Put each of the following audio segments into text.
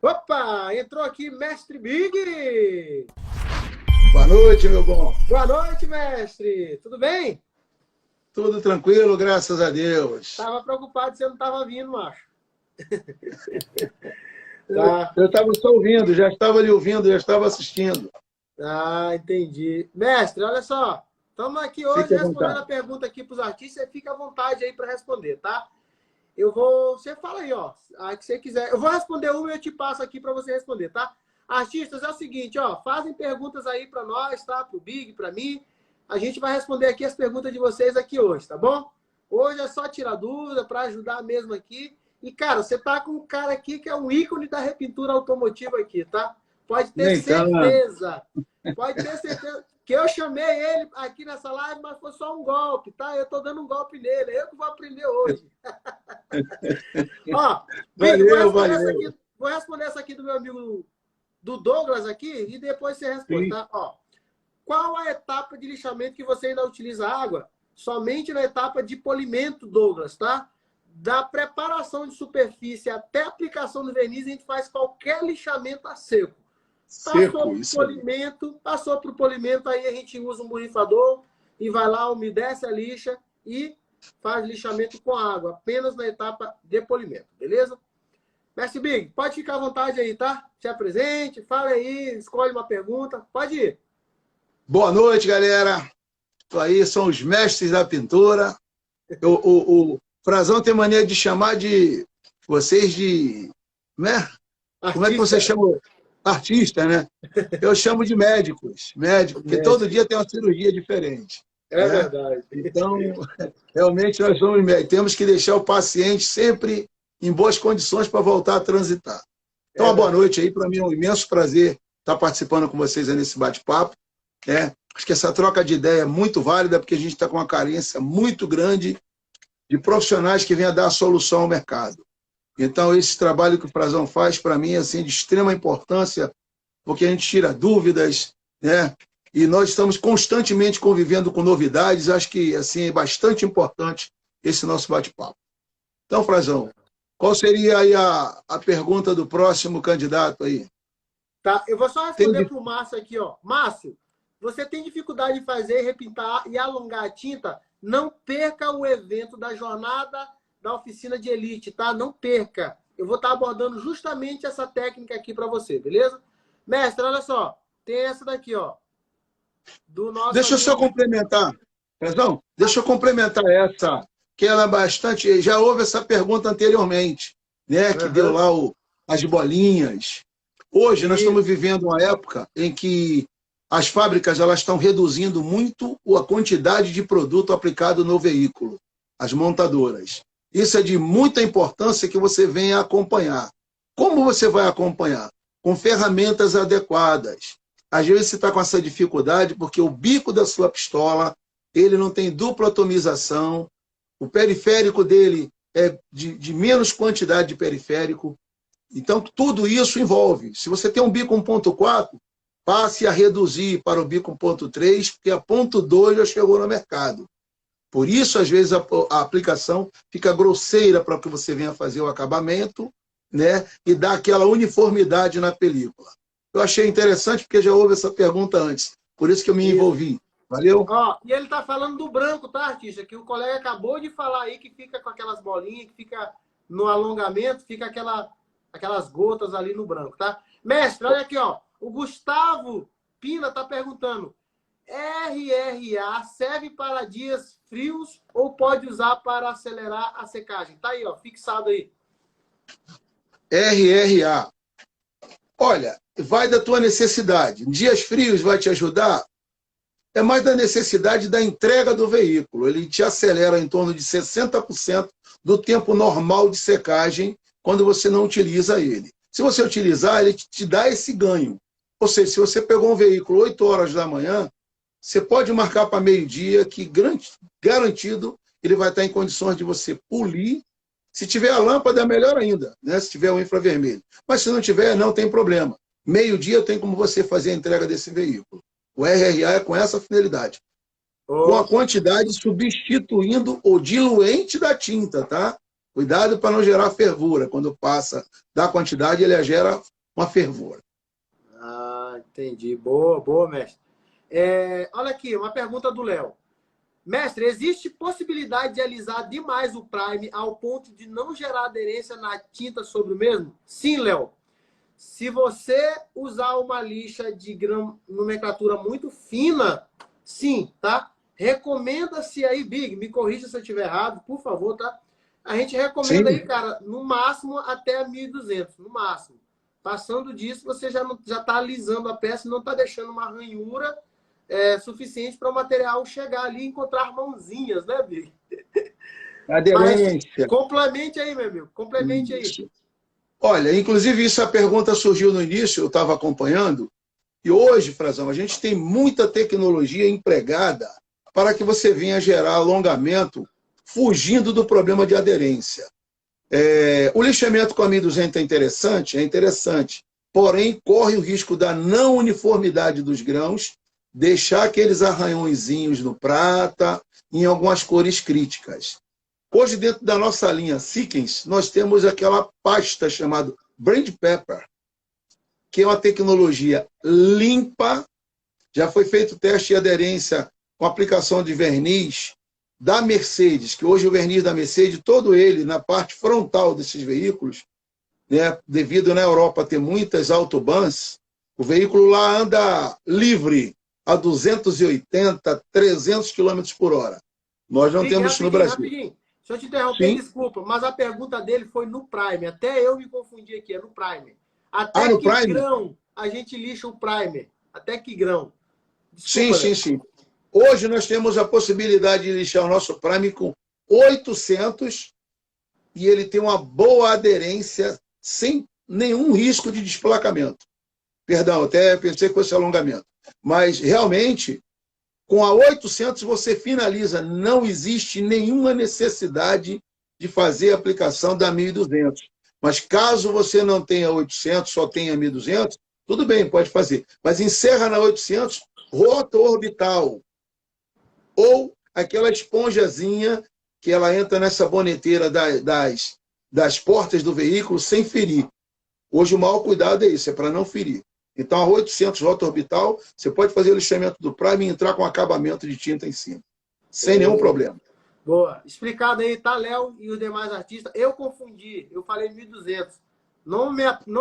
Opa, entrou aqui Mestre Big. Boa noite, meu bom. Boa noite, mestre. Tudo bem? Tudo tranquilo, graças a Deus. Tava preocupado se você não tava vindo, macho. Eu Tá. estava só ouvindo, já estava lhe ouvindo, já estava assistindo. Ah, entendi. Mestre, olha só. Estamos aqui hoje Fique à respondendo vontade. a pergunta aqui para os artistas. Você fica à vontade aí para responder, tá? Eu vou. Você fala aí, ó. A que você quiser. Eu vou responder uma e eu te passo aqui para você responder, tá? Artistas, é o seguinte, ó. Fazem perguntas aí para nós, tá? Pro Big, para mim. A gente vai responder aqui as perguntas de vocês aqui hoje, tá bom? Hoje é só tirar dúvida para ajudar mesmo aqui. E, cara, você tá com um cara aqui que é um ícone da repintura automotiva aqui, tá? Pode ter Nem tanto. certeza. Pode ter certeza que eu chamei ele aqui nessa live, mas foi só um golpe, tá? Eu tô dando um golpe nele. É eu que vou aprender hoje. Ó, Big, Valeu, valeu. vou responder essa aqui do meu amigo do Douglas aqui e depois você responde, Sim. tá? Ó, qual a etapa de lixamento que você ainda utiliza água? Somente na etapa de polimento, Douglas, tá? Da preparação de superfície até a aplicação do verniz, a gente faz qualquer lixamento a seco. Seco, isso aí. Passou para o polimento, aí a gente usa um borrifador e vai lá, umedece a lixa e faz lixamento com água, apenas na etapa de polimento, beleza? Mestre Big, pode ficar à vontade aí, tá? Se apresente, fale aí, escolhe uma pergunta, pode ir. Boa noite, galera. Isso aí são os mestres da pintura. O Frazão tem mania de chamar de vocês de, né? Como é que você Artista. chama? Artista, né? Eu chamo de médicos, médico, porque todo Médico. dia tem uma cirurgia diferente, É né? verdade. Então, realmente nós somos médicos. Temos que deixar o paciente sempre em boas condições para voltar a transitar. Então, É uma boa verdade. noite aí. Para mim é um imenso prazer estar participando com vocês aí nesse bate-papo, né? Acho que essa troca de ideia é muito válida, porque a gente está com uma carência muito grande de profissionais que venham dar a solução ao mercado. Então, esse trabalho que o Frazão faz, para mim, é assim, de extrema importância, porque a gente tira dúvidas, né? E nós estamos constantemente convivendo com novidades. Acho que assim é bastante importante esse nosso bate-papo. Então, Frazão, qual seria aí a pergunta do próximo candidato aí? Tá, eu vou só Tem responder para o Márcio aqui, ó. Márcio, você tem dificuldade de fazer, repintar e alongar a tinta? Não perca o evento da jornada da oficina de elite, tá? Não perca. Eu vou estar abordando justamente essa técnica aqui para você, beleza? Mestre, olha só. Tem essa daqui, ó. Do nosso Deixa eu só amigo. complementar, Frazão, deixa eu complementar essa, que ela é bastante. Já houve essa pergunta anteriormente, né? Que deu Aham. lá as bolinhas. Hoje nós E estamos vivendo uma época em que as fábricas elas estão reduzindo muito a quantidade de produto aplicado no veículo, as montadoras. Isso é de muita importância que você venha acompanhar. Como você vai acompanhar? Com ferramentas adequadas. Às vezes você está com essa dificuldade porque o bico da sua pistola ele não tem dupla atomização, o periférico dele é de menos quantidade de periférico. Então, tudo isso envolve. Se você tem um bico 1.4, passe a reduzir para o bico 1.3, porque a ponto 2 já chegou no mercado. Por isso, às vezes, a aplicação fica grosseira para que você venha fazer o acabamento, né? E dá aquela uniformidade na película. Eu achei interessante porque já houve essa pergunta antes. Por isso que eu me isso. envolvi. Valeu? Ó, e ele tá falando do branco, tá, artista? Que o colega acabou de falar aí que fica com aquelas bolinhas, que fica no alongamento, fica aquelas gotas ali no branco, tá? Mestre, olha aqui, ó. O Gustavo Pina tá perguntando: RRA serve para dias frios ou pode usar para acelerar a secagem? Tá aí, ó, fixado aí. RRA. Olha, vai da tua necessidade. Dias frios vai te ajudar? É mais da necessidade da entrega do veículo. Ele te acelera em torno de 60% do tempo normal de secagem quando você não utiliza ele. Se você utilizar, ele te dá esse ganho. Ou seja, se você pegou um veículo 8 horas da manhã, você pode marcar para meio-dia, que garantido ele vai estar em condições de você polir. Se tiver a lâmpada, é melhor ainda, né? Se tiver o infravermelho. Mas se não tiver, não tem problema. Meio-dia tem como você fazer a entrega desse veículo. O RRA é com essa finalidade. Com a Ô, quantidade substituindo o diluente da tinta, tá? Cuidado para não gerar fervura. Quando passa da quantidade, ele gera uma fervura. Ah, entendi. Boa, boa, mestre. Olha aqui, uma pergunta do Léo. Mestre, existe possibilidade de alisar demais o prime ao ponto de não gerar aderência na tinta sobre o mesmo? Sim, Léo. Se você usar uma lixa de nomenclatura muito fina, sim, tá? Recomenda-se aí, Big, me corrija se eu estiver errado, por favor, tá? A gente recomenda aí, cara, no máximo até 1.200, no máximo. Passando disso, você já está alisando a peça e não está deixando uma ranhura suficiente para o material chegar ali e encontrar mãozinhas, né, Big? Aderência. Mas complemente aí, meu amigo, complemente aí. Olha, inclusive essa pergunta surgiu no início, eu estava acompanhando, e hoje, Frazão, a gente tem muita tecnologia empregada para que você venha gerar alongamento fugindo do problema de aderência. O lixamento com a 1.200 é interessante, porém corre o risco da não uniformidade dos grãos, deixar aqueles arranhõezinhos no prata, em algumas cores críticas. Hoje, dentro da nossa linha Sikkens, nós temos aquela pasta chamada Brand Pepper, que é uma tecnologia limpa. Já foi feito teste de aderência com aplicação de verniz da Mercedes, que hoje o verniz da Mercedes, todo ele na parte frontal desses veículos, né, devido na Europa ter muitas autobans, o veículo lá anda livre a 280, 300 km por hora. Nós não temos isso no Brasil. Rapidinho. Deixa eu te interromper, desculpa, mas a pergunta dele foi no Prime. Até eu me confundi aqui, é no Prime. Até no que Prime? grão a gente lixa o Primer? Até que grão? Desculpa, sim. Hoje nós temos a possibilidade de lixar o nosso Prime com 800 e ele tem uma boa aderência sem nenhum risco de desplacamento. Perdão, até pensei com esse alongamento. Mas, realmente, com a 800 você finaliza. Não existe nenhuma necessidade de fazer a aplicação da 1.200. Mas caso você não tenha 800, só tenha 1.200, tudo bem, pode fazer. Mas encerra na 800, rota orbital. Ou aquela esponjazinha que ela entra nessa boneteira das portas do veículo sem ferir. Hoje o maior cuidado é isso, é para não ferir. Então, a 800 rota orbital, você pode fazer o lixamento do Prime e entrar com acabamento de tinta em cima. Sem nenhum problema. Boa. Explicado aí, tá, Léo e os demais artistas. Eu confundi, eu falei 1.200. Não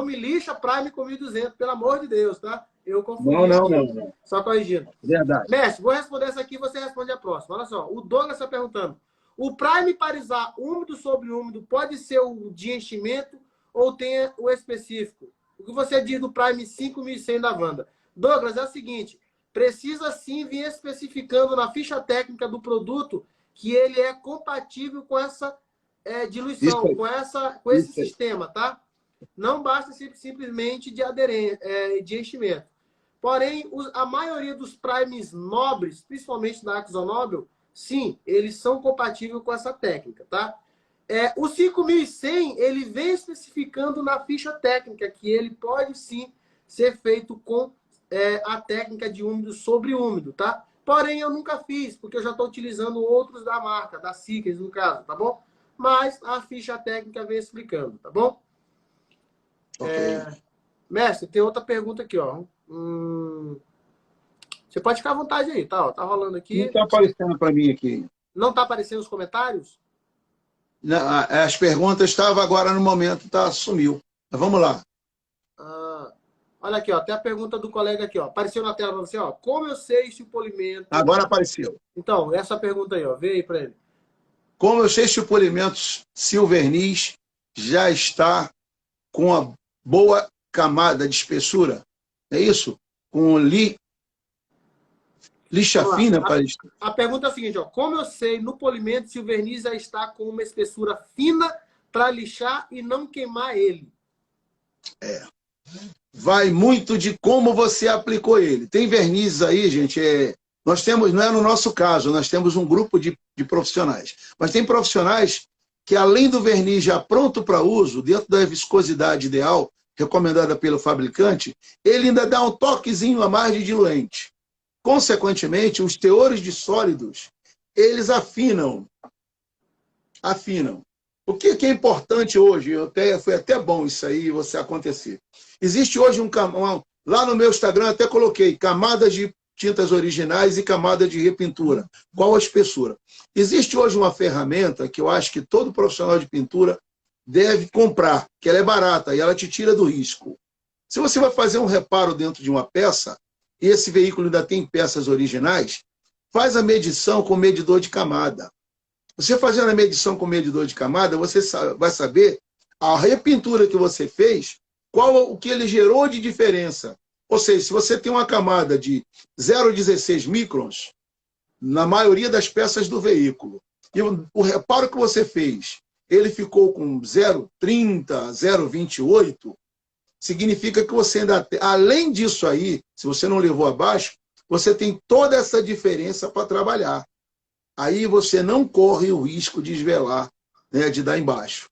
me lixa Prime com 1.200, pelo amor de Deus, tá? Eu confundi. Não. Só corrigindo. Verdade. Mestre, vou responder essa aqui, você responde a próxima. Olha só, o Douglas está perguntando. O Prime parizar úmido sobre úmido pode ser o de enchimento ou tem o específico? O que você diz do Prime 5100 da Wanda? Douglas, é o seguinte, precisa sim vir especificando na ficha técnica do produto que ele é compatível com essa diluição, com esse sistema, tá? Não basta simplesmente de aderência, de enchimento. Porém, a maioria dos primes nobres, principalmente da AkzoNobel, sim, eles são compatíveis com essa técnica, tá? O 5100, ele vem especificando na ficha técnica que ele pode sim ser feito com a técnica de úmido sobre úmido, tá? Porém, eu nunca fiz, porque eu já estou utilizando outros da marca, da Sikkens, no caso, tá bom? Mas a ficha técnica vem explicando, tá bom? Okay. Mestre, tem outra pergunta aqui, ó. Você pode ficar à vontade aí, tá? Ó, tá rolando aqui. Não está aparecendo para mim aqui. Não está aparecendo os comentários? Não, as perguntas estavam agora no momento, sumiu. Mas vamos lá. Olha aqui, ó, tem a pergunta do colega aqui, ó. Apareceu na tela para você, ó. Como eu sei se o polimento... Agora apareceu. Então, essa pergunta aí, ó. Vê aí para ele. Como eu sei se o polimento, se o verniz já está com uma boa camada de espessura? É isso? Com lixa fina para isso? A pergunta é a seguinte, ó. Como eu sei no polimento se o verniz já está com uma espessura fina para lixar e não queimar ele? Vai muito de como você aplicou ele. Tem vernizes aí, gente, nós temos, não é no nosso caso, nós temos um grupo de profissionais. Mas tem profissionais que, além do verniz já pronto para uso, dentro da viscosidade ideal, recomendada pelo fabricante, ele ainda dá um toquezinho a mais de diluente. Consequentemente, os teores de sólidos, eles afinam. O que é importante hoje, foi até bom isso aí, você acontecer. Existe hoje lá no meu Instagram até coloquei camadas de tintas originais e camada de repintura. Qual a espessura? Existe hoje uma ferramenta que eu acho que todo profissional de pintura deve comprar, que ela é barata e ela te tira do risco. Se você vai fazer um reparo dentro de uma peça, e esse veículo ainda tem peças originais, faz a medição com medidor de camada. Você fazendo a medição com medidor de camada, você vai saber a repintura que você fez, qual o que ele gerou de diferença. Ou seja, se você tem uma camada de 0,16 microns, na maioria das peças do veículo, e o reparo que você fez, ele ficou com 0,30, 0,28, significa que você ainda tem, além disso aí, se você não levou abaixo, você tem toda essa diferença para trabalhar. Aí você não corre o risco de esvelar, né, de dar embaixo.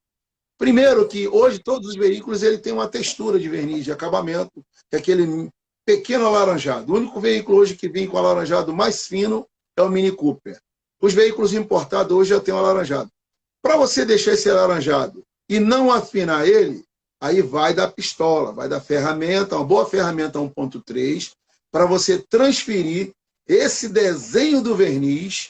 Primeiro que hoje todos os veículos ele tem uma textura de verniz de acabamento, que é aquele pequeno alaranjado. O único veículo hoje que vem com alaranjado mais fino é o Mini Cooper. Os veículos importados hoje já têm um alaranjado. Para você deixar esse alaranjado e não afinar ele, aí vai da pistola, vai da ferramenta, uma boa ferramenta 1.3, para você transferir esse desenho do verniz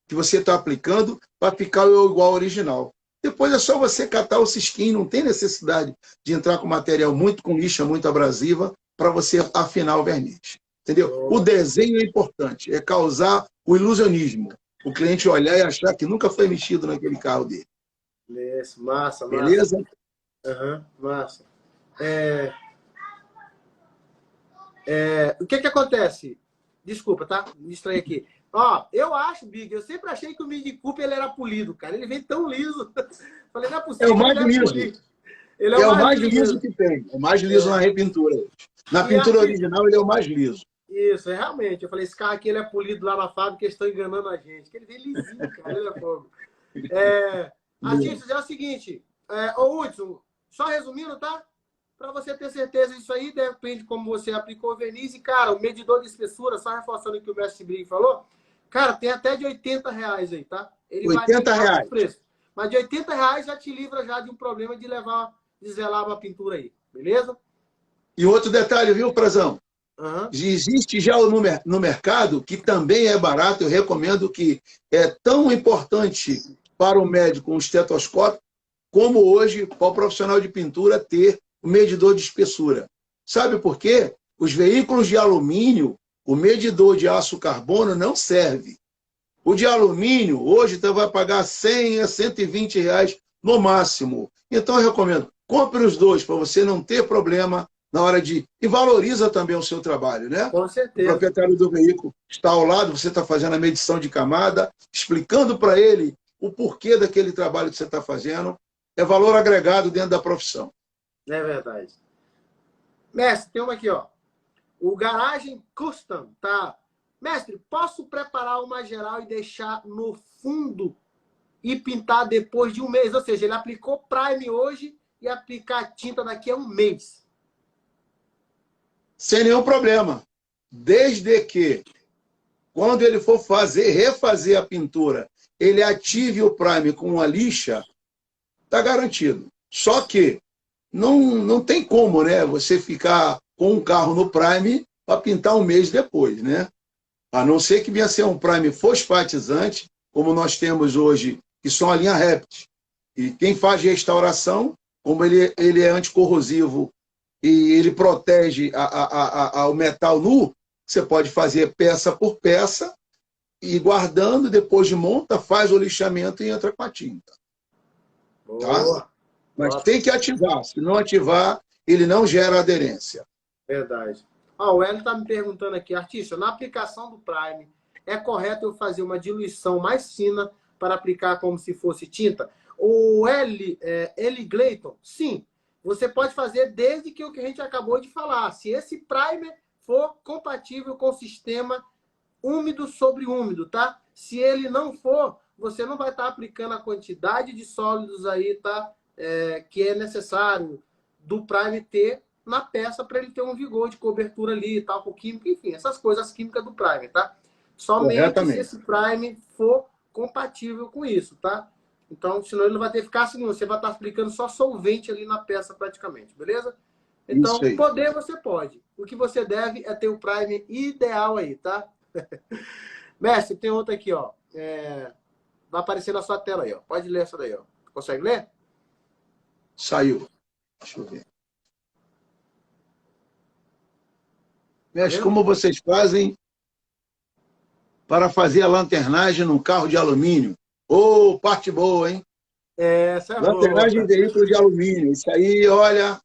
que você está aplicando para ficar igual ao original. Depois é só você catar o cisquinho, não tem necessidade de entrar com material com lixa muito abrasiva para você afinar o verniz. Entendeu? O desenho é importante, é causar o ilusionismo. O cliente olhar e achar que nunca foi mexido naquele carro dele. Isso, massa, beleza? Uhum, massa. O que acontece? Desculpa, tá? Me distraí aqui. Ó, eu acho, Big, eu sempre achei que o Mini Cooper ele era polido, cara. Ele vem tão liso. Falei, não é possível. É o mais liso. Ele é o mais liso que tem. É o mais liso na repintura. Na pintura original, ele é o mais liso. Isso, realmente. Eu falei, esse carro aqui ele é polido lá na fábrica, eles estão enganando a gente. Que ele vem lisinho, cara. Ele é fogo. Artistas, é o seguinte. Ô, Hudson, só resumindo, tá? Para você ter certeza disso aí, depende de como você aplicou o verniz. E, cara, o medidor de espessura, só reforçando o que o mestre Briggs falou, cara, tem até de R$80 aí, tá? Ele R$80. Vai preço. Mas de R$80 já te livra já de um problema de desvelar uma pintura aí, beleza? E outro detalhe, viu, Frazão? Uhum. Existe já no mercado, que também é barato, eu recomendo, que é tão importante para o médico um estetoscópio, como hoje para o profissional de pintura ter o medidor de espessura. Sabe por quê? Os veículos de alumínio, o medidor de aço carbono não serve. O de alumínio, hoje, você vai pagar R$100 a R$120 no máximo. Então, eu recomendo, compre os dois, para você não ter problema na hora de... E valoriza também o seu trabalho, né? Com certeza. O proprietário do veículo está ao lado, você está fazendo a medição de camada, explicando para ele o porquê daquele trabalho que você está fazendo. É valor agregado dentro da profissão. É verdade. Mestre, tem uma aqui, ó. O Garagem Custom, tá? Mestre, posso preparar uma geral e deixar no fundo e pintar depois de um mês? Ou seja, ele aplicou Prime hoje e aplicar tinta daqui a um mês. Sem nenhum problema. Desde que, quando ele for refazer a pintura, ele ative o Prime com uma lixa, está garantido. Só que não tem como, né, você ficar com um carro no Prime para pintar um mês depois, né? A não ser que venha ser um Prime fosfatizante, como nós temos hoje, que são a linha Rept. E quem faz restauração, como ele é anticorrosivo e ele protege o metal nu, você pode fazer peça por peça e guardando, depois de monta, faz o lixamento e entra com a tinta. Tá? Mas tem que ativar. Se não ativar, ele não gera aderência. Verdade. O Hélio está me perguntando aqui, artista, na aplicação do Prime, é correto eu fazer uma diluição mais fina para aplicar como se fosse tinta? O Eli Gleiton, sim. Você pode fazer desde que o que a gente acabou de falar. Se esse primer for compatível com o sistema úmido sobre úmido, tá? Se ele não for, você não vai estar aplicando a quantidade de sólidos aí, tá? Que é necessário do Prime ter na peça para ele ter um vigor de cobertura ali, tal, com química, enfim, essas coisas químicas do Prime, tá? Somente se esse Prime for compatível com isso, tá? Então, senão ele não vai ter eficácia nenhuma. Você vai estar aplicando só solvente ali na peça praticamente, beleza? Isso Então, aí. poder você pode. O que você deve é ter o primer ideal aí, tá? Mestre, tem outra aqui, ó. Vai aparecer na sua tela aí, ó. Pode ler essa daí, ó. Consegue ler? Saiu. Deixa eu ver. Tá Mestre, vendo? como vocês fazem para fazer a lanternagem num carro de alumínio? Ô, parte boa, hein? Essa é boa. Lanternagem em veículo de alumínio. Isso aí, olha,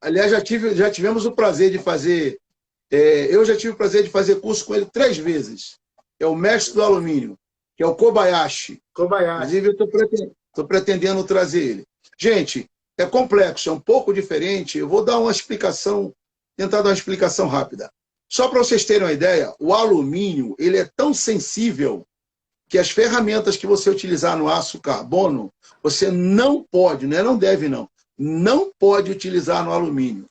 aliás, já tivemos o prazer de fazer, eu já tive o prazer de fazer curso com ele 3 vezes. É o mestre do alumínio, que é o Kobayashi. Kobayashi. Inclusive, eu estou pretendendo trazer ele. Gente, é complexo, é um pouco diferente. Eu vou dar uma explicação, tentar dar uma explicação rápida. Só para vocês terem uma ideia, o alumínio ele é tão sensível que as ferramentas que você utilizar no aço carbono, você não pode, não deve não pode utilizar no alumínio.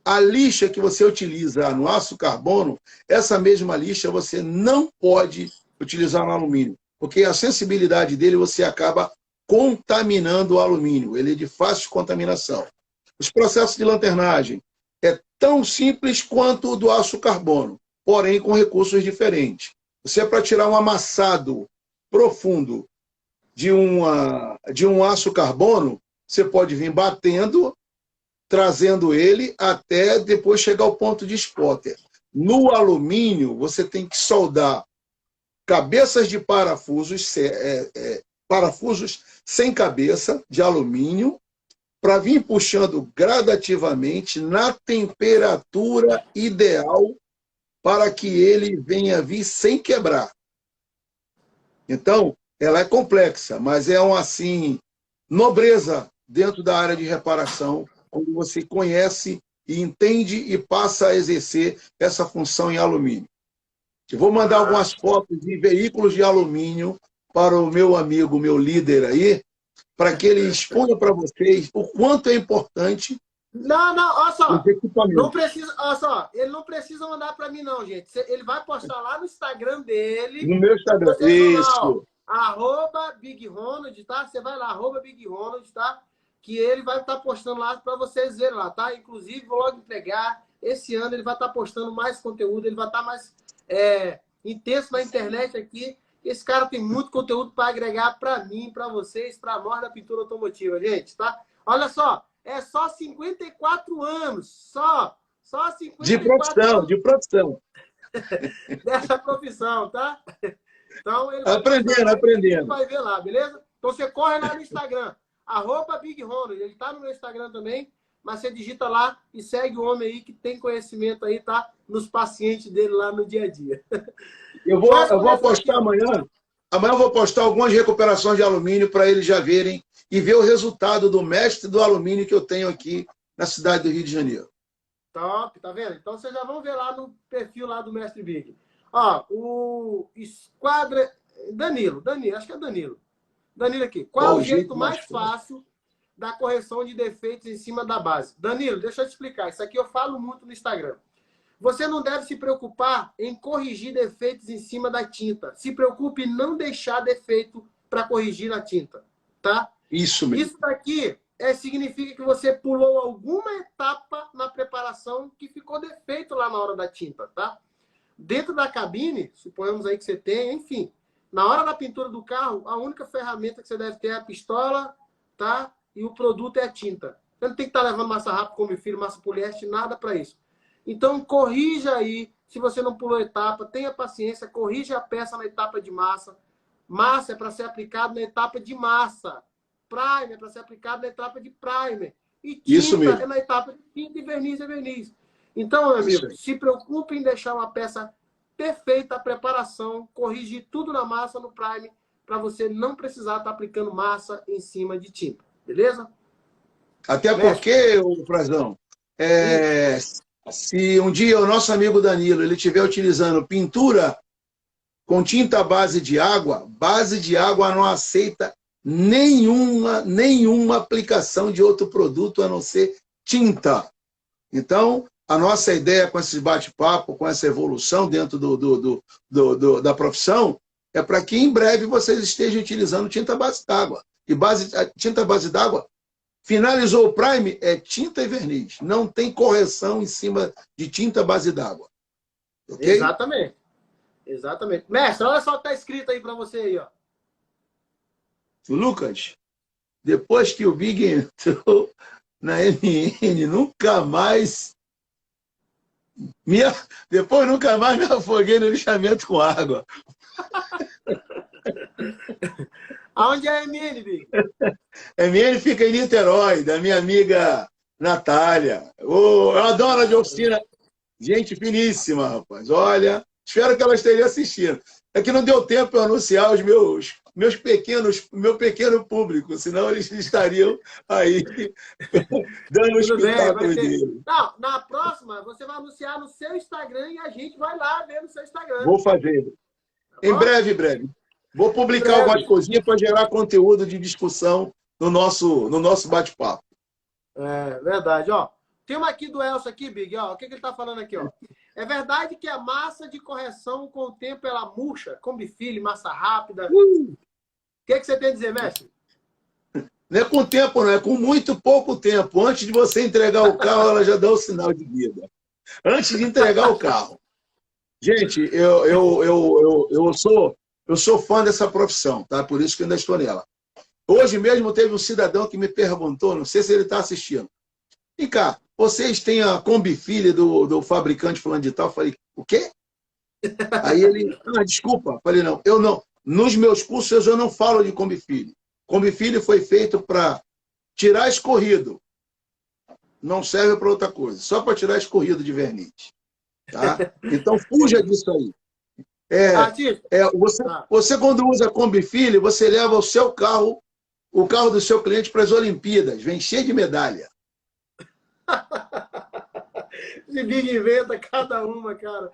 A lixa que você utiliza no aço carbono, essa mesma lixa você não pode utilizar no alumínio, porque a sensibilidade dele você acaba contaminando o alumínio, ele é de fácil contaminação. Os processos de lanternagem é tão simples quanto o do aço carbono, porém com recursos diferentes. Você, para tirar um amassado profundo de um aço carbono, você pode vir batendo, trazendo ele até depois chegar ao ponto de spotter. No alumínio, você tem que soldar cabeças de parafusos, parafusos sem cabeça, de alumínio, para vir puxando gradativamente na temperatura ideal para que ele venha vir sem quebrar. Então, ela é complexa, mas é assim, nobreza dentro da área de reparação, quando você conhece e entende e passa a exercer essa função em alumínio. Eu vou mandar algumas fotos de veículos de alumínio para o meu amigo, meu líder aí, para que ele exponha para vocês o quanto é importante. Não, olha só. Não precisa, olha só, ele não precisa mandar para mim, não, gente. Ele vai postar lá no Instagram dele. No meu Instagram. Isso. Lá, @BigRonald, tá? Você vai lá, @BigRonald, tá? Que ele vai estar postando lá para vocês verem lá, tá? Inclusive, vou logo entregar. Esse ano ele vai estar postando mais conteúdo, ele vai estar mais intenso na internet aqui. Esse cara tem muito conteúdo para agregar para mim, para vocês, para nós da pintura automotiva, gente, tá? Olha só, é só 54 anos, só 54 anos de produção. dessa profissão, tá? Então, ele aprendendo. Vai ver lá, beleza? Então, você corre lá no Instagram, @BigRonald. Ele tá no meu Instagram também, mas você digita lá e segue o homem aí que tem conhecimento aí, tá? Nos pacientes dele lá no dia a dia. Eu vou postar amanhã. Amanhã eu vou postar algumas recuperações de alumínio para eles já verem e ver o resultado do mestre do alumínio que eu tenho aqui na cidade do Rio de Janeiro. Top, tá vendo? Então vocês já vão ver lá no perfil lá do Mestre Big. Ó, o Esquadra... Danilo, acho que é Danilo. Danilo aqui. Qual o jeito mais fácil da correção de defeitos em cima da base? Danilo, deixa eu te explicar. Isso aqui eu falo muito no Instagram. Você não deve se preocupar em corrigir defeitos em cima da tinta. Se preocupe em não deixar defeito para corrigir na tinta, tá? Isso mesmo. Isso daqui significa que você pulou alguma etapa na preparação que ficou defeito lá na hora da tinta, tá? Dentro da cabine, suponhamos aí que você tem, enfim, na hora da pintura do carro, a única ferramenta que você deve ter é a pistola, tá? E o produto é a tinta. Você não tem que estar levando massa rápida, como filo, massa poliéster, nada para isso. Então, corrija aí, se você não pulou etapa, tenha paciência, corrija a peça na etapa de massa. Massa é para ser aplicado na etapa de massa. Primer é para ser aplicado na etapa de primer. E tinta é na etapa de tinta e verniz é verniz. Então, meu amigo, se preocupe em deixar uma peça perfeita, a preparação, corrigir tudo na massa, no primer, para você não precisar estar aplicando massa em cima de tinta. Beleza? Até porque, Frazão, se um dia o nosso amigo Danilo ele estiver utilizando pintura com tinta à base de água não aceita nenhuma aplicação de outro produto a não ser tinta. Então, a nossa ideia com esse bate-papo, com essa evolução dentro da profissão, é para que em breve vocês estejam utilizando tinta base d'água. E tinta base d'água, finalizou o prime, é tinta e verniz. Não tem correção em cima de tinta base d'água. Okay? Exatamente. Exatamente. Mestre, olha só o que está escrito aí para você aí, ó. Lucas, depois que o Big entrou na MN, nunca mais depois nunca mais me afoguei no lixamento com água. Aonde é a MN, Big? MN fica em Niterói, da minha amiga Natália. Oh, eu adoro de oficina. Gente finíssima, rapaz. Olha, espero que ela esteja assistindo. É que não deu tempo para anunciar os meu pequeno público, senão eles estariam aí dando o espetáculo dele. Não, na próxima, você vai anunciar no seu Instagram e a gente vai lá ver no seu Instagram. Vou fazer. Tá, em breve. Vou publicar o Voz Cozinha para gerar conteúdo de discussão no nosso bate-papo. É verdade, ó. Tem uma aqui do Elcio aqui, Big, ó. O que ele tá falando aqui, ó? É verdade que a massa de correção, com o tempo, ela murcha? Combifile, massa rápida. O que você tem a dizer, mestre? Não é com o tempo, não. É com muito pouco tempo. Antes de você entregar o carro, ela já dá o sinal de vida. Antes de entregar o carro. Gente, eu sou fã dessa profissão, tá? Por isso que eu ainda estou nela. Hoje mesmo teve um cidadão que me perguntou, não sei se ele está assistindo. Vem cá, vocês têm a Combifile do fabricante fulano de tal? Eu falei, o quê? Aí ele, desculpa. Eu falei, não, eu não. Nos meus cursos eu não falo de Combifile. Combifile foi feito para tirar escorrido. Não serve para outra coisa, só para tirar escorrido de verniz. Tá? Então fuja disso aí. Você quando usa Combifile, você leva o seu carro, o carro do seu cliente para as Olimpíadas, vem cheio de medalha. Esse Big inventa cada uma, cara.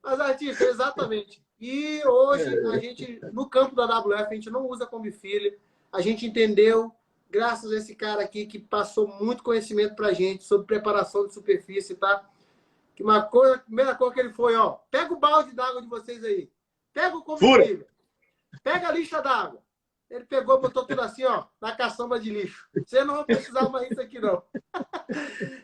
Mas, artista, exatamente. E hoje, a gente, no campo da WF, a gente não usa Combifile. A gente entendeu, graças a esse cara aqui, que passou muito conhecimento pra gente sobre preparação de superfície, tá? Que uma coisa, a primeira coisa que ele foi, ó, pega o balde d'água de vocês aí. Pega o Combifile. Pega a lixa d'água. Ele pegou, botou tudo assim, ó, na caçamba de lixo. Você não vai precisar mais disso aqui, não.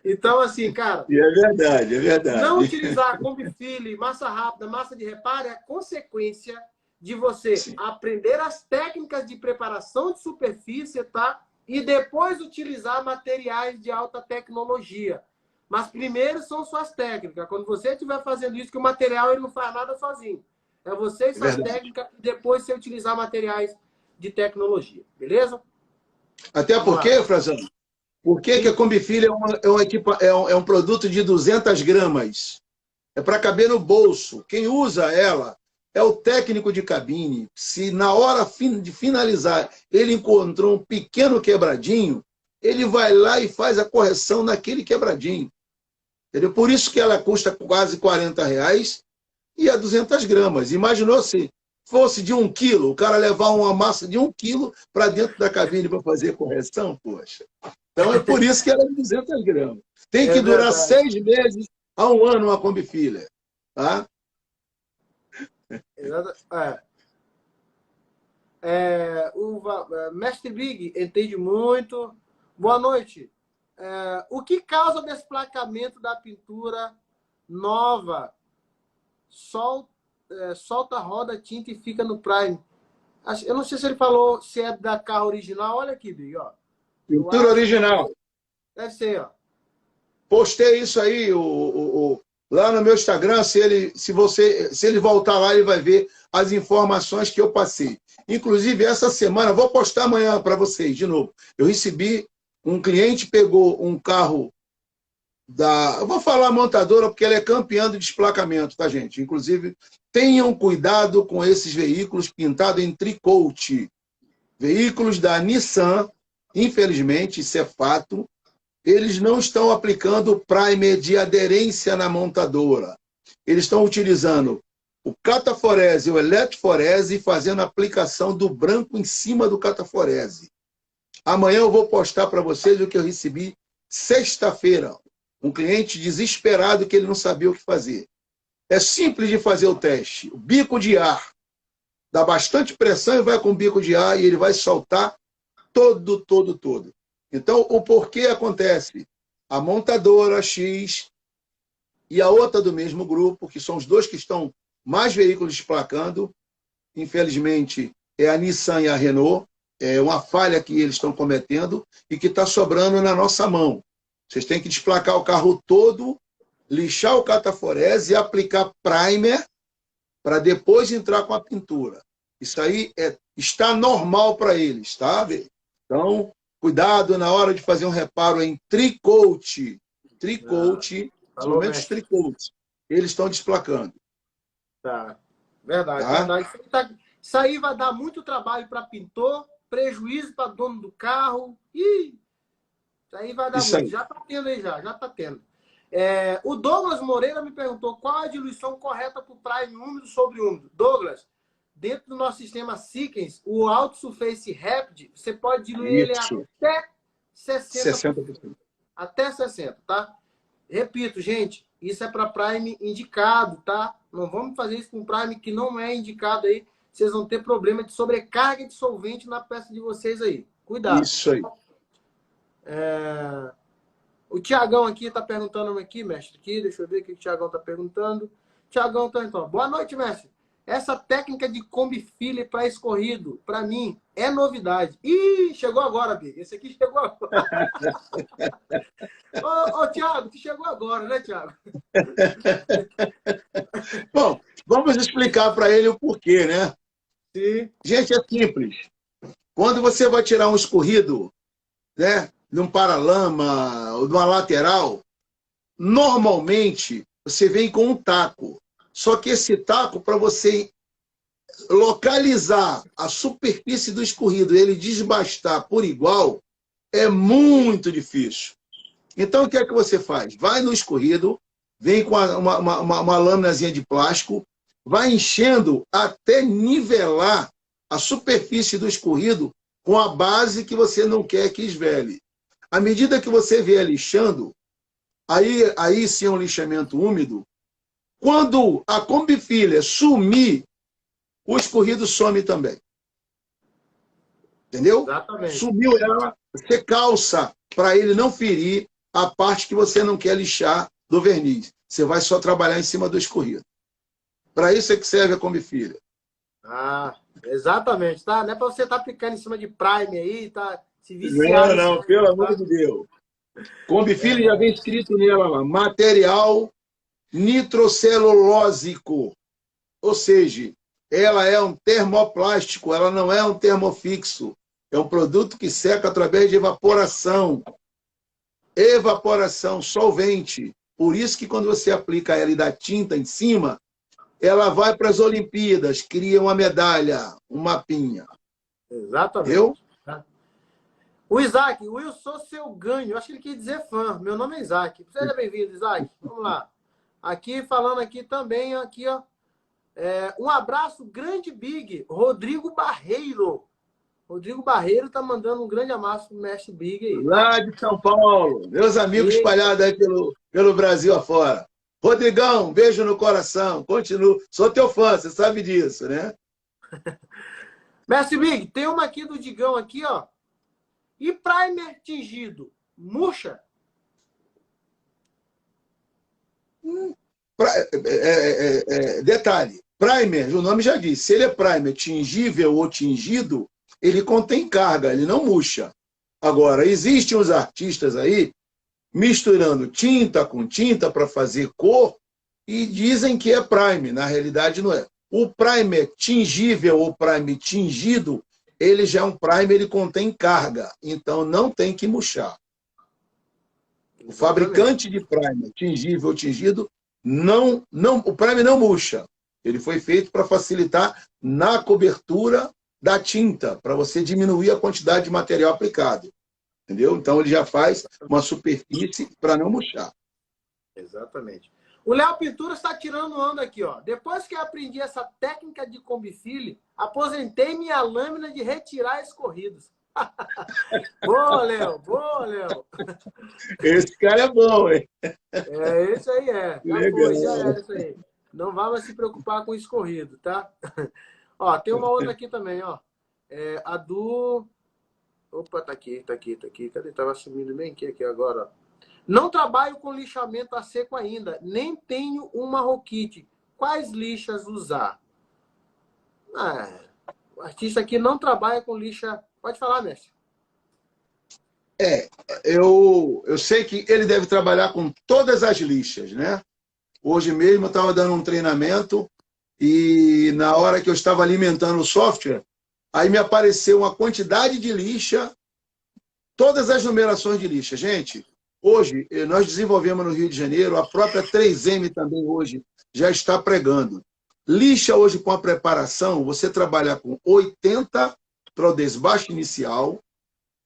Então, assim, cara... E é verdade, é verdade. Não utilizar Combifile, massa rápida, massa de reparo é consequência de você aprender as técnicas de preparação de superfície, tá? E depois utilizar materiais de alta tecnologia. Mas primeiro são suas técnicas. Quando você estiver fazendo isso, que o material ele não faz nada sozinho. É você e suas técnicas, e depois você utilizar materiais de tecnologia. Beleza? Até porque, Frazão, por que a Combifile é um produto de 200 gramas? É para caber no bolso. Quem usa ela é o técnico de cabine. Se na hora de finalizar ele encontrou um pequeno quebradinho, ele vai lá e faz a correção naquele quebradinho. Entendeu? Por isso que ela custa quase R$40 e é 200 gramas. Imaginou se fosse de 1 quilo, o cara levar uma massa de 1 quilo para dentro da cabine para fazer correção? Poxa. Então é por isso que ela é 200 gramas. Tem que durar 6 meses a 1 ano uma Combifile. Tá? O Mestre Big entende muito. Boa noite. O que causa o desplacamento da pintura nova? Solta, roda, tinta e fica no prime. Eu não sei se ele falou se é da carro original. Olha aqui, Big, ó. Pintura original. Deve ser, ó. Postei isso aí lá no meu Instagram. Se ele voltar lá, ele vai ver as informações que eu passei. Inclusive, essa semana, vou postar amanhã para vocês de novo. Eu recebi, um cliente pegou um carro eu vou falar montadora porque ela é campeã do desplacamento, tá, gente? Inclusive, tenham cuidado com esses veículos pintados em tricoat. Veículos da Nissan, infelizmente, isso é fato, eles não estão aplicando primer de aderência na montadora. Eles estão utilizando o cataforese, o eletroforese, e fazendo a aplicação do branco em cima do cataforese. Amanhã eu vou postar para vocês o que eu recebi sexta-feira. Um cliente desesperado que ele não sabia o que fazer. É simples de fazer o teste. O bico de ar. dá bastante pressão e vai com bico de ar e ele vai soltar todo. Então, o porquê acontece? A montadora X e a outra do mesmo grupo, que são os dois que estão mais veículos desplacando, infelizmente, é a Nissan e a Renault, é uma falha que eles estão cometendo e que está sobrando na nossa mão. Vocês têm que desplacar o carro todo, lixar o cataforese e aplicar primer para depois entrar com a pintura. Isso aí está normal para eles, tá? Então, cuidado na hora de fazer um reparo em tricoat. Principalmente os tricoats. Eles estão desplacando. Tá. Verdade, tá? verdade. Isso aí vai dar muito trabalho para pintor, prejuízo para dono do carro. Ih, isso aí vai dar Isso muito. aí. Já está tendo aí, já está tendo. O Douglas Moreira me perguntou qual a diluição correta para o prime úmido sobre úmido. Douglas, dentro do nosso sistema Seekens, o Auto Surface Rapid, você pode diluir ele até 60%. Até 60%, tá? Repito, gente, isso é para prime indicado, tá? Não vamos fazer isso com prime que não é indicado aí. Vocês vão ter problema de sobrecarga de solvente na peça de vocês aí. Cuidado. Isso aí. O Tiagão aqui está perguntando aqui, mestre. Aqui, deixa eu ver o que o Tiagão está perguntando. Tiagão está então. Boa noite, mestre. Essa técnica de combi filler para escorrido, para mim, é novidade. Ih, chegou agora, Bia. Esse aqui chegou agora. Ô, Tiago, tu chegou agora, né, Tiago? Bom, vamos explicar para ele o porquê, né? Sim. Gente, é simples. Quando você vai tirar um escorrido, né, num paralama ou numa lateral, normalmente você vem com um taco. Só que esse taco, para você localizar a superfície do escorrido e ele desbastar por igual, é muito difícil. Então, o que é que você faz? Vai no escorrido, vem com uma lâminazinha de plástico, vai enchendo até nivelar a superfície do escorrido com a base que você não quer que esvele. À medida que você vier lixando, aí sim é um lixamento úmido. Quando a combi filler sumir, o escorrido some também. Entendeu? Exatamente. Sumiu ela, você calça para ele não ferir a parte que você não quer lixar do verniz. Você vai só trabalhar em cima do escorrido. Para isso é que serve a combi filler. Ah, exatamente, tá? Não é para você estar aplicando em cima de prime aí, tá? Se viciar. Não, pelo amor de Deus. Combi filler já vem escrito nela lá, material nitrocelulósico. Ou seja, ela é um termoplástico, ela não é um termofixo. É um produto que seca através de evaporação. Evaporação, solvente. Por isso que quando você aplica ela e dá tinta em cima, ela vai para as Olimpíadas, cria uma medalha, um mapinha. Exatamente. Viu? O Isaac, eu sou seu ganho. Eu acho que ele quer dizer fã. Meu nome é Isaac. Seja bem-vindo, Isaac. Vamos lá. Aqui, falando aqui também, aqui, ó. Um abraço grande, Big. Rodrigo Barreiro. Rodrigo Barreiro tá mandando um grande abraço pro mestre Big aí. Lá de São Paulo. Meus amigos espalhados aí pelo Brasil afora. Rodrigão, beijo no coração. Continuo. Sou teu fã, você sabe disso, né? Mestre Big, tem uma aqui do Digão aqui, ó. E primer tingido, murcha? Detalhe, primer, o nome já diz, se ele é primer tingível ou tingido, ele contém carga, ele não murcha. Agora, existem os artistas aí misturando tinta com tinta para fazer cor e dizem que é primer, na realidade não é. O primer tingível ou primer tingido, ele já é um primer, ele contém carga, então não tem que murchar. O fabricante de primer, tingível ou tingido, o primer não murcha. Ele foi feito para facilitar na cobertura da tinta, para você diminuir a quantidade de material aplicado. Entendeu? Então ele já faz uma superfície para não murchar. Exatamente. O Léo Pintura está tirando onda aqui, ó. Depois que eu aprendi essa técnica de combi filler, aposentei minha lâmina de retirar escorridos. Boa, Léo. Boa, Léo. Esse cara é bom, hein? Isso aí é. Já foi, já é isso aí. Não vá mais se preocupar com escorrido, tá? Ó, tem uma outra aqui também, ó. A do... Opa, tá aqui. Cadê? Tava sumindo bem aqui agora, ó. Não trabalho com lixamento a seco ainda, nem tenho uma roquite. Quais lixas usar? O artista aqui não trabalha com lixa... Pode falar, mestre. Eu sei que ele deve trabalhar com todas as lixas, né? Hoje mesmo eu estava dando um treinamento e na hora que eu estava alimentando o software, aí me apareceu uma quantidade de lixa, todas as numerações de lixa. Gente, hoje nós desenvolvemos no Rio de Janeiro, a própria 3M também hoje já está pregando. Lixa hoje com a preparação, você trabalha com 80 para o desbaste inicial,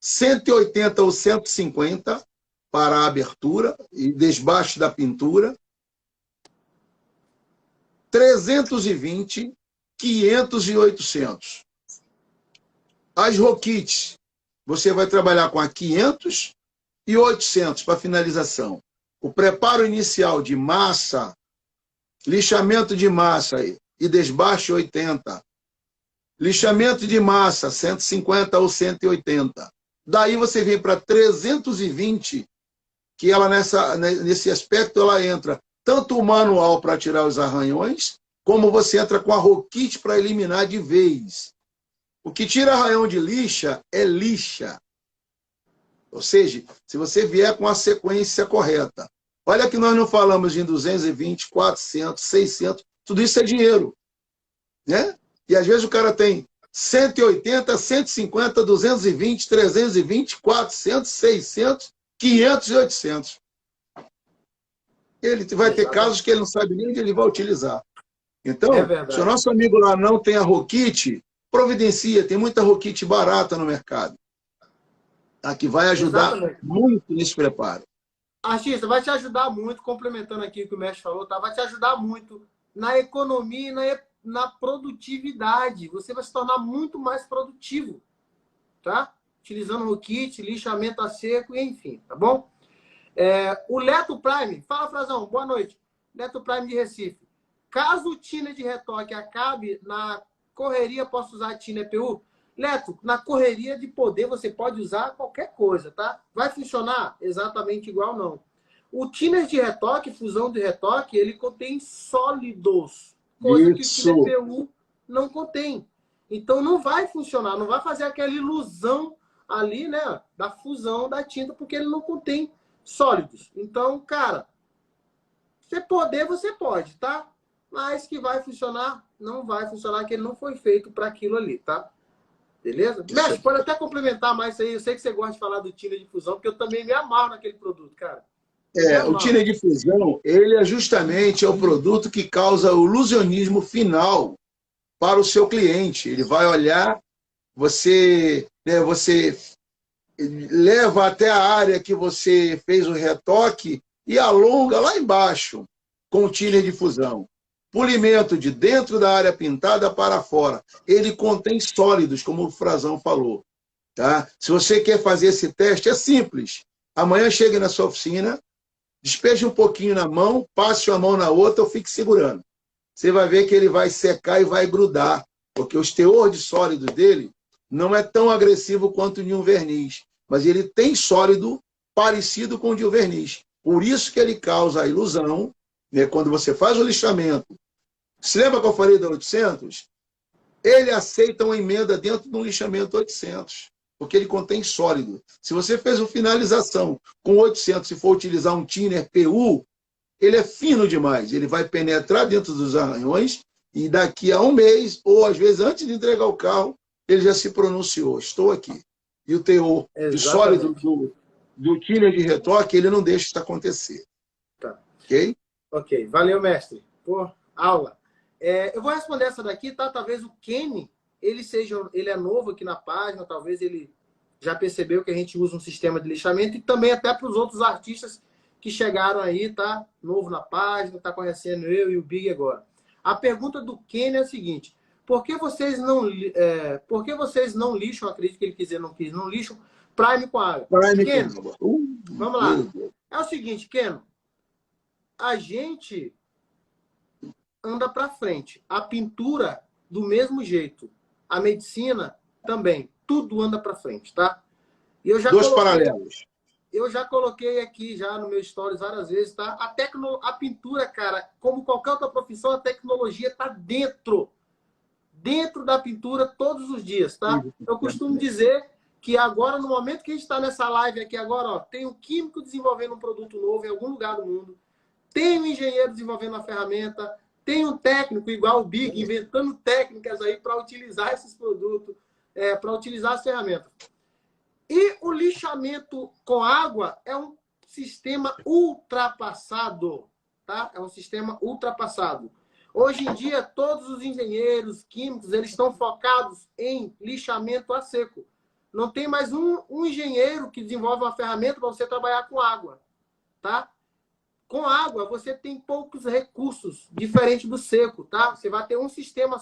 180 ou 150 para a abertura e desbaste da pintura, 320, 500 e 800. As roquites, você vai trabalhar com a 500 e 800 para finalização. O preparo inicial de massa, lixamento de massa e desbaste 80. Lixamento de massa, 150 ou 180. Daí você vem para 320, que ela nesse aspecto ela entra tanto o manual para tirar os arranhões, como você entra com a roquite para eliminar de vez. O que tira arranhão de lixa é lixa. Ou seja, se você vier com a sequência correta. Olha que nós não falamos em 220, 400, 600, tudo isso é dinheiro. Né? E às vezes o cara tem 180, 150, 220, 320, 400, 600, 500 e 800. Ele vai ter casos que ele não sabe nem onde ele vai utilizar. Então, se o nosso amigo lá não tem a roquite, providencia, tem muita roquite barata no mercado. Tá? Que vai ajudar muito nesse preparo. Artista, vai te ajudar muito, complementando aqui o que o mestre falou, tá? Vai te ajudar muito na economia e na produtividade. Você vai se tornar muito mais produtivo, tá? Utilizando roquite, lixamento a seco, enfim, tá bom? O Leto Prime, fala, Frazão, boa noite. Leto Prime de Recife. Caso o tiner de retoque acabe na correria, posso usar a tiner EPU? Leto, na correria de poder você pode usar qualquer coisa, tá? Vai funcionar exatamente igual, não. O tiner de retoque, fusão de retoque, ele contém sólidos, coisa que o tiner EPU não contém. Então não vai funcionar, não vai fazer aquela ilusão ali, né, da fusão da tinta, porque ele não contém sólidos. Então, cara, você pode, tá? Mas que vai funcionar, não vai funcionar, que ele não foi feito para aquilo ali, tá? Beleza? Mestre, pode até complementar mais isso aí. Eu sei que você gosta de falar do tiner de fusão, porque eu também me amarro naquele produto, cara. O tiner de fusão, ele é justamente o produto que causa o ilusionismo final para o seu cliente. Ele vai olhar, você leva até a área que você fez o retoque e alonga lá embaixo com o tiner de fusão. Polimento de dentro da área pintada para fora. Ele contém sólidos, como o Frazão falou. Tá? Se você quer fazer esse teste, é simples. Amanhã chegue na sua oficina, despeje um pouquinho na mão, passe a mão na outra ou fique segurando. Você vai ver que ele vai secar e vai grudar, porque os teor de sólido dele não é tão agressivo quanto o de um verniz, mas ele tem sólido parecido com o de um verniz. Por isso que ele causa a ilusão, né, quando você faz o lixamento. Se lembra que eu falei da 800? Ele aceita uma emenda dentro de um lixamento 800, porque ele contém sólido. Se você fez uma finalização com 800, se for utilizar um thinner PU, ele é fino demais. Ele vai penetrar dentro dos arranhões e daqui a um mês, ou às vezes antes de entregar o carro, ele já se pronunciou, estou aqui. E o teor de sólido do thinner de retoque, ele não deixa isso acontecer. Tá. Ok? Ok. Valeu, mestre. Por aula. Eu vou responder essa daqui, tá? Talvez o Kenny, ele é novo aqui na página, talvez ele já percebeu que a gente usa um sistema de lixamento e também até para os outros artistas que chegaram aí, tá? Novo na página, tá conhecendo eu e o Big agora. A pergunta do Kenny é a seguinte: por que vocês não lixam, acredito que ele quiser, não quis, não lixam Prime com água? Kenny, vamos lá. É o seguinte, Kenny, a gente anda para frente. A pintura, do mesmo jeito. A medicina também. Tudo anda para frente, tá? E Dois paralelos. Eu já coloquei aqui já no meu stories várias vezes, tá? A pintura, cara, como qualquer outra profissão, a tecnologia está dentro da pintura todos os dias, tá? Eu costumo dizer que agora, no momento que a gente está nessa live aqui agora, ó, tem um químico desenvolvendo um produto novo em algum lugar do mundo, tem um engenheiro desenvolvendo uma ferramenta, tem um técnico igual o Big inventando técnicas aí para utilizar esses produtos, para utilizar as ferramentas. E o lixamento com água é um sistema ultrapassado, tá? É um sistema ultrapassado. Hoje em dia, todos os engenheiros químicos, eles estão focados em lixamento a seco. Não tem mais um engenheiro que desenvolve uma ferramenta para você trabalhar com água, tá? Com água, você tem poucos recursos, diferente do seco, tá? Você vai ter um sistema,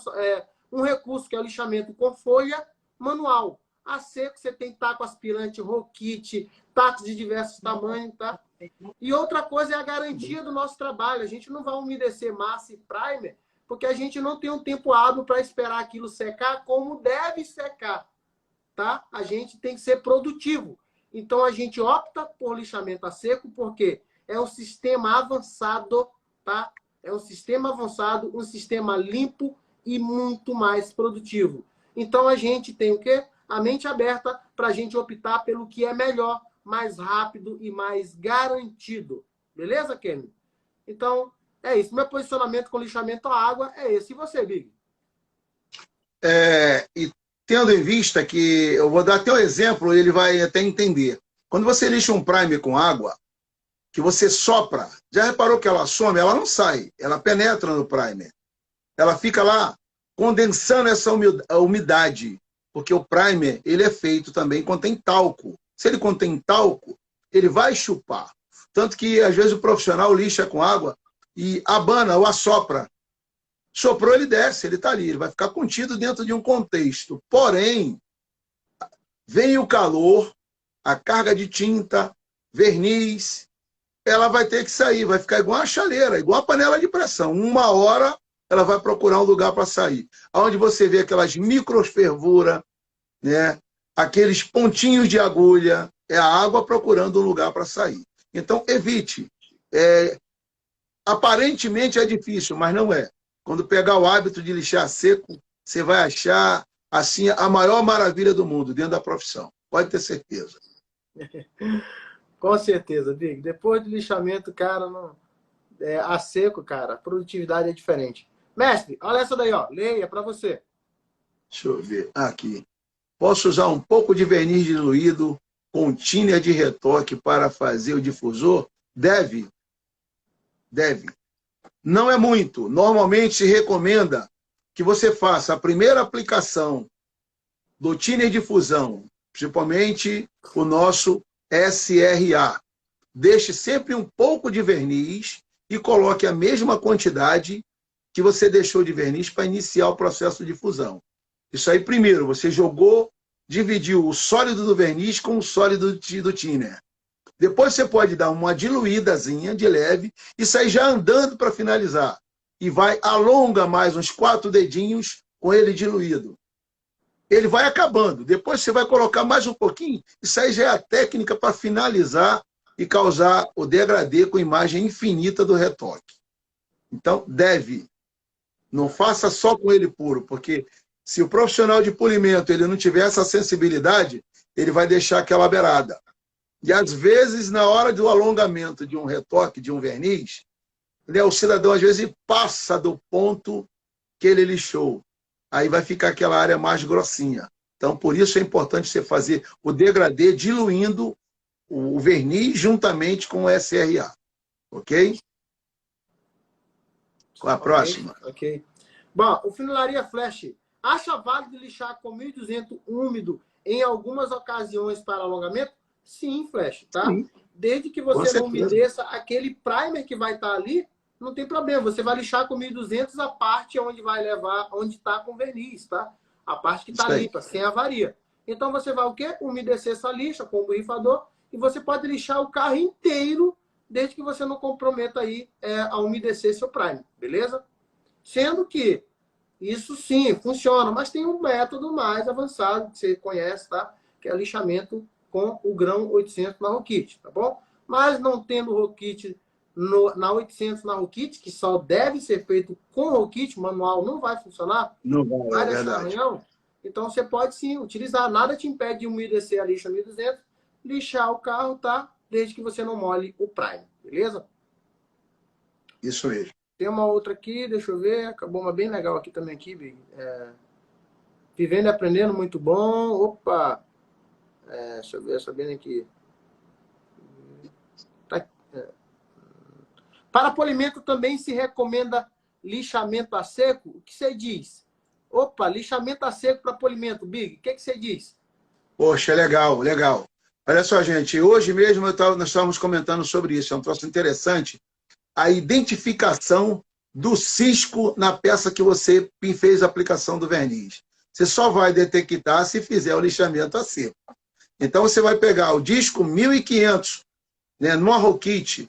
um recurso que é o lixamento com folha manual. A seco, você tem taco aspirante, roquite, tacos de diversos tamanhos, tá? E outra coisa é a garantia do nosso trabalho. A gente não vai umedecer massa e primer, porque a gente não tem um tempo hábil para esperar aquilo secar como deve secar, tá? A gente tem que ser produtivo. Então, a gente opta por lixamento a seco, porque é um sistema avançado, tá? É um sistema avançado, um sistema limpo e muito mais produtivo. Então, a gente tem o quê? A mente aberta para a gente optar pelo que é melhor, mais rápido e mais garantido. Beleza, Kenny? Então, é isso. Meu posicionamento com lixamento à água é esse. E você, Big? E tendo em vista que, eu vou dar até um exemplo, ele vai até entender. Quando você lixa um primer com água, que você sopra, já reparou que ela some? Ela não sai, ela penetra no primer. Ela fica lá condensando essa umidade, porque o primer, ele é feito também, contém talco. Se ele contém talco, ele vai chupar. Tanto que, às vezes, o profissional lixa com água e abana ou assopra. Soprou, ele desce, ele está ali, ele vai ficar contido dentro de um contexto. Porém, vem o calor, a carga de tinta, verniz, ela vai ter que sair, vai ficar igual uma chaleira, igual uma panela de pressão. Uma hora, ela vai procurar um lugar para sair. Onde você vê aquelas microfervuras, né? Aqueles pontinhos de agulha, é a água procurando um lugar para sair. Então, evite. Aparentemente é difícil, mas não é. Quando pegar o hábito de lixar seco, você vai achar assim a maior maravilha do mundo dentro da profissão. Pode ter certeza. Com certeza, Big. Depois do lixamento, cara, não... a seco, cara, a produtividade é diferente. Mestre, olha essa daí, ó. Leia para você. Deixa eu ver. Aqui. Posso usar um pouco de verniz diluído com tinta de retoque para fazer o difusor? Deve. Deve. Não é muito. Normalmente se recomenda que você faça a primeira aplicação do thinner de fusão, principalmente o nosso SRA. Deixe sempre um pouco de verniz e coloque a mesma quantidade que você deixou de verniz para iniciar o processo de fusão. Isso aí, primeiro, você jogou, dividiu o sólido do verniz com o sólido do thinner. Depois você pode dar uma diluídazinha de leve e sair já andando para finalizar. E vai, alonga mais uns 4 dedinhos com ele diluído. Ele vai acabando. Depois você vai colocar mais um pouquinho. Isso aí já é a técnica para finalizar e causar o degradê com imagem infinita do retoque. Então, deve. Não faça só com ele puro, porque se o profissional de polimento ele não tiver essa sensibilidade, ele vai deixar aquela beirada. E, às vezes, na hora do alongamento de um retoque, de um verniz, né, o cidadão, às vezes, passa do ponto que ele lixou. Aí vai ficar aquela área mais grossinha. Então, por isso é importante você fazer o degradê diluindo o verniz juntamente com o SRA. Ok? Com a próxima. Ok. Bom, o Funilaria Flash. Acha válido lixar com 1.200 úmido em algumas ocasiões para alongamento? Sim, Flash, tá? Sim. Desde que você não umedeça aquele primer que vai estar ali, não tem problema. Você vai lixar com 1.200 a parte onde vai levar, onde está com verniz, tá? A parte que está limpa, sem avaria. Então você vai o quê? Umedecer essa lixa com o borrifador e você pode lixar o carro inteiro desde que você não comprometa aí a umedecer seu primer, beleza? Sendo que Isso sim, funciona, mas tem um método mais avançado que você conhece, tá? Que é lixamento com o grão 800 na Rokit, tá bom? Mas não tendo Rokit na 800 na Rokit, que só deve ser feito com Rokit, manual não vai funcionar, Não vai, é vai deixar verdade. arranhão, então você pode sim utilizar. Nada te impede de umedecer a lixa 1200, lixar o carro, tá? Desde que você não molhe o Prime, beleza? Isso mesmo. Tem uma outra aqui, deixa eu ver. Acabou uma bem legal aqui também, aqui, Big. Vivendo e aprendendo, muito bom. Opa! Deixa eu ver, sabendo aqui. Tá, para polimento também se recomenda lixamento a seco? O que você diz? Opa, lixamento a seco para polimento, Big. O que você diz? Poxa, legal, legal. Olha só, gente, hoje mesmo nós estávamos comentando sobre isso, é um troço interessante, a identificação do cisco na peça que você fez a aplicação do verniz. Você só vai detectar se fizer o lixamento a seco. Então, você vai pegar o disco 1500, né, no Rokit.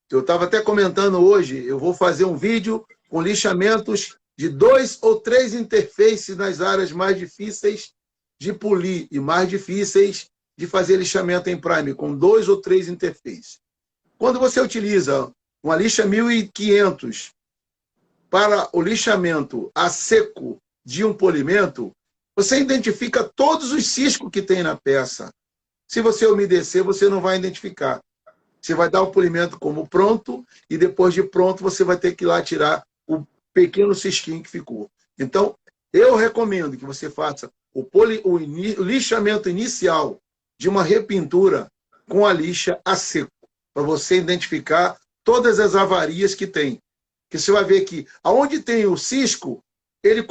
Eu estava até comentando hoje, eu vou fazer um vídeo com lixamentos de 2 ou 3 interfaces nas áreas mais difíceis de polir e mais difíceis de fazer lixamento em Prime, com 2 ou 3 interfaces. Quando você utiliza uma lixa 1500 para o lixamento a seco de um polimento, você identifica todos os ciscos que tem na peça. Se você umedecer, você não vai identificar. Você vai dar o polimento como pronto e depois de pronto você vai ter que ir lá tirar o pequeno cisquinho que ficou. Então, eu recomendo que você faça o lixamento inicial de uma repintura com a lixa a seco, para você identificar todas as avarias que tem. Que você vai ver que aonde tem o cisco, ele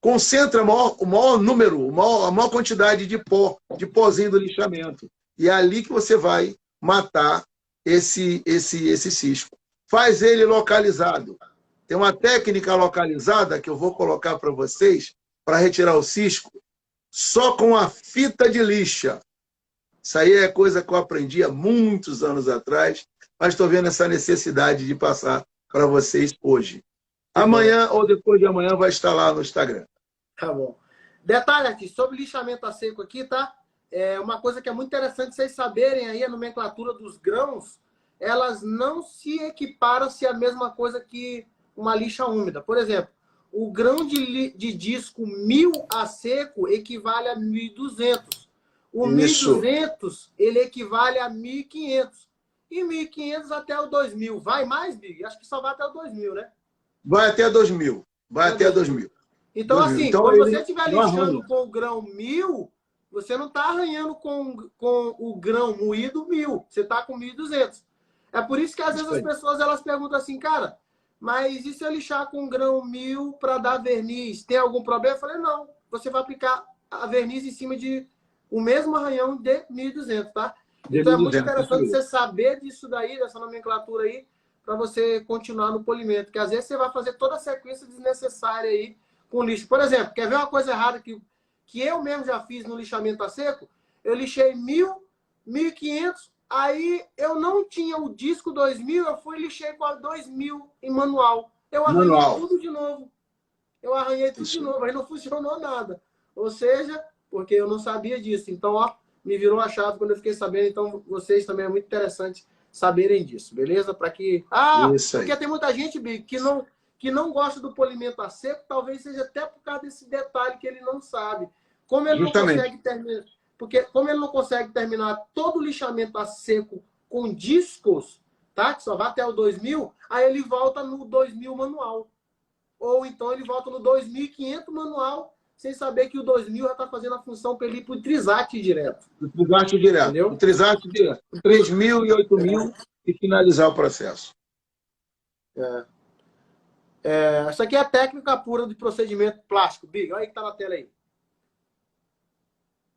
concentra o maior número, a maior quantidade de pó, de pozinho do lixamento. E é ali que você vai matar esse cisco. Faz ele localizado. Tem uma técnica localizada que eu vou colocar para vocês para retirar o cisco só com a fita de lixa. Isso aí é coisa que eu aprendi há muitos anos atrás, mas estou vendo essa necessidade de passar para vocês hoje. Amanhã ou depois de amanhã vai estar lá no Instagram. Tá bom. Detalhe aqui, sobre lixamento a seco aqui, tá? Uma coisa que é muito interessante vocês saberem aí, a nomenclatura dos grãos, elas não se equiparam se é a mesma coisa que uma lixa úmida. Por exemplo, o grão de disco 1000 a seco equivale a 1200. O 1200, ele equivale a 1500. E 1500 até o 2000. Vai mais, Big? Acho que só vai até o 2000, né? Vai até 2000. Vai até 2000. Então, assim, então, quando você estiver lixando com o grão 1000, você não está arranhando com o grão moído 1000. Você está com 1200. É por isso que, às vezes, as pessoas elas perguntam assim, cara, mas e se eu lixar com grão 1000 para dar verniz? Tem algum problema? Eu falei, não. Você vai aplicar a verniz em cima de o mesmo arranhão de 1200, tá? Então, é muito interessante você saber disso daí, dessa nomenclatura aí, para você continuar no polimento. Porque, às vezes, você vai fazer toda a sequência desnecessária aí com lixo. Por exemplo, quer ver uma coisa errada que eu mesmo já fiz no lixamento a seco? Eu lixei 1000, 1500, aí eu não tinha o disco 2000, eu fui e lixei com a 2000 em manual. Eu arranhei tudo de novo. Aí não funcionou nada. Ou seja, porque eu não sabia disso. Então, ó, me virou a chave quando eu fiquei sabendo. Então, vocês também é muito interessante saberem disso, beleza? Para que... porque tem muita gente, Big, que não gosta do polimento a seco, talvez seja até por causa desse detalhe que ele não sabe. Como ele não consegue terminar, porque como ele não consegue terminar todo o lixamento a seco com discos, tá? Que só vai até o 2000, aí ele volta no 2000 manual. Ou então ele volta no 2500 manual, sem saber que o 2000 já está fazendo a função para ele ir para o Trisat direto. O Trisat direto. Entendeu? O Trisat direto. 3000 e 8000 e finalizar o processo. Isso aqui é a técnica pura de procedimento plástico, Big. Olha aí que está na tela aí.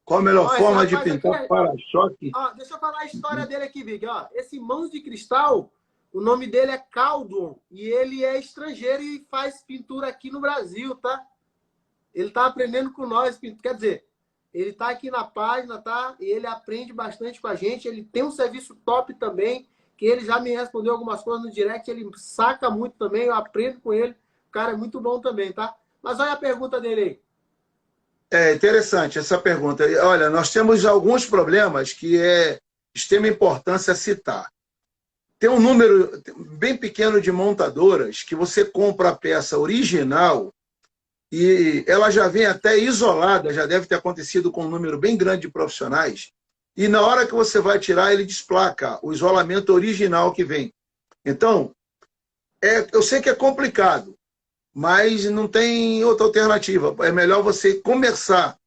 Qual a melhor forma de pintar para-choque? Deixa eu falar a história dele aqui, Big. Ó, esse Mãos de Cristal, o nome dele é Caldwell. E ele é estrangeiro e faz pintura aqui no Brasil, tá? Ele está aprendendo com nós. Quer dizer, ele está aqui na página, tá? E ele aprende bastante com a gente. Ele tem um serviço top também, que ele já me respondeu algumas coisas no direct. Ele saca muito também, eu aprendo com ele. O cara é muito bom também, tá? Mas olha a pergunta dele aí. É interessante essa pergunta. Olha, nós temos alguns problemas que é de extrema importância citar. Tem um número bem pequeno de montadoras que você compra a peça original e ela já vem até isolada, já deve ter acontecido com um número bem grande de profissionais, e na hora que você vai tirar, ele desplaca o isolamento original que vem. Então, eu sei que é complicado, mas não tem outra alternativa. É melhor você começar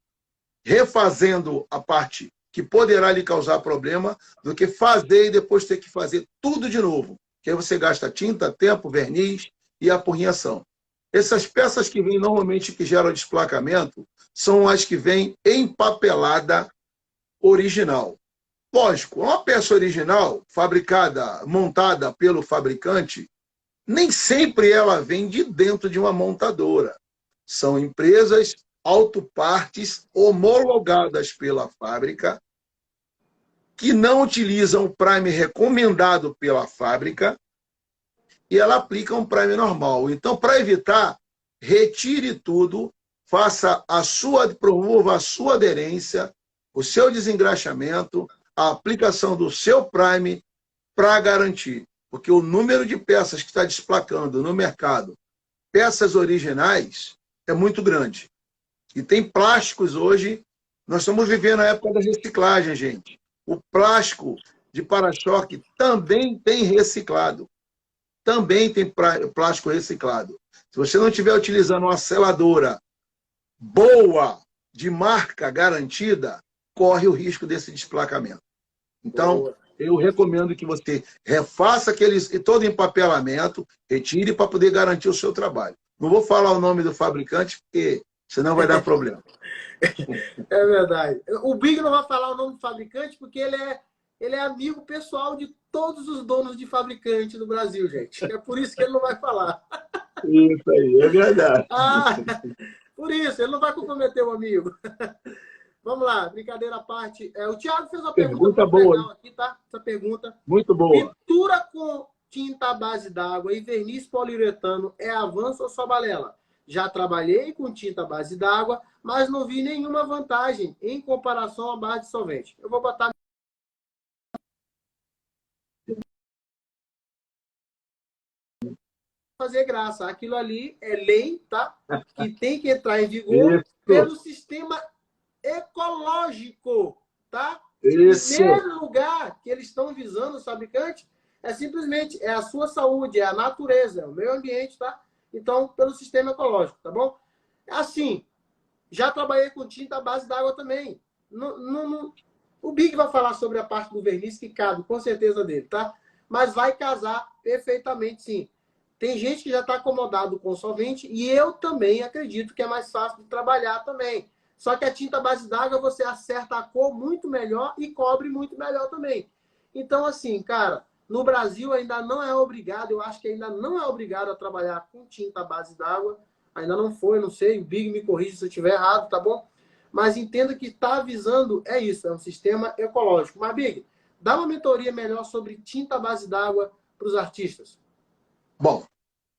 refazendo a parte que poderá lhe causar problema do que fazer e depois ter que fazer tudo de novo. Que aí você gasta tinta, tempo, verniz e apurrinhação. Essas peças que vêm normalmente que geram desplacamento são as que vêm empapelada original. Lógico, uma peça original, fabricada, montada pelo fabricante, nem sempre ela vem de dentro de uma montadora. São empresas autopartes homologadas pela fábrica que não utilizam o prime recomendado pela fábrica e ela aplica um prime normal. Então, para evitar, retire tudo, promova a sua aderência, o seu desengraxamento, a aplicação do seu prime para garantir. Porque o número de peças que está desplacando no mercado, peças originais, é muito grande. E tem plásticos hoje, nós estamos vivendo a época da reciclagem, gente. O plástico de para-choque também tem reciclado. Também tem plástico reciclado. Se você não estiver utilizando uma seladora boa, de marca garantida, corre o risco desse desplacamento. Então, eu recomendo que você refaça todo empapelamento, retire para poder garantir o seu trabalho. Não vou falar o nome do fabricante, porque senão vai dar problema. É verdade. O Big não vai falar o nome do fabricante, porque ele é amigo pessoal de todos os donos de fabricante do Brasil, gente. É por isso que ele não vai falar. Isso aí, é verdade. Por isso, ele não vai comprometer o amigo. Vamos lá, brincadeira à parte. O Thiago fez uma pergunta muito boa legal aqui, tá? Essa pergunta. Muito boa. Pintura com tinta à base d'água e verniz poliuretano é avanço ou só balela? Já trabalhei com tinta à base d'água, mas não vi nenhuma vantagem em comparação à base de solvente. Eu vou botar... fazer graça. Aquilo ali é lei, tá? Que tem que entrar em vigor Isso. pelo sistema ecológico, tá? Isso. O primeiro lugar que eles estão visando, os fabricantes, é simplesmente a sua saúde, é a natureza, é o meio ambiente, tá? Então, pelo sistema ecológico, tá bom? Assim, já trabalhei com tinta à base d'água também. O Big vai falar sobre a parte do verniz, que cabe, com certeza, dele, tá? Mas vai casar perfeitamente, sim. Tem gente que já está acomodado com solvente e eu também acredito que é mais fácil de trabalhar também. Só que a tinta base d'água você acerta a cor muito melhor e cobre muito melhor também. Então, assim, cara, no Brasil ainda não é obrigado, eu acho que ainda não é obrigado a trabalhar com tinta base d'água. Ainda não foi, não sei, o Big me corrige se eu estiver errado, tá bom? Mas entenda que está avisando, é isso, é um sistema ecológico. Mas, Big, dá uma mentoria melhor sobre tinta base d'água para os artistas. Bom,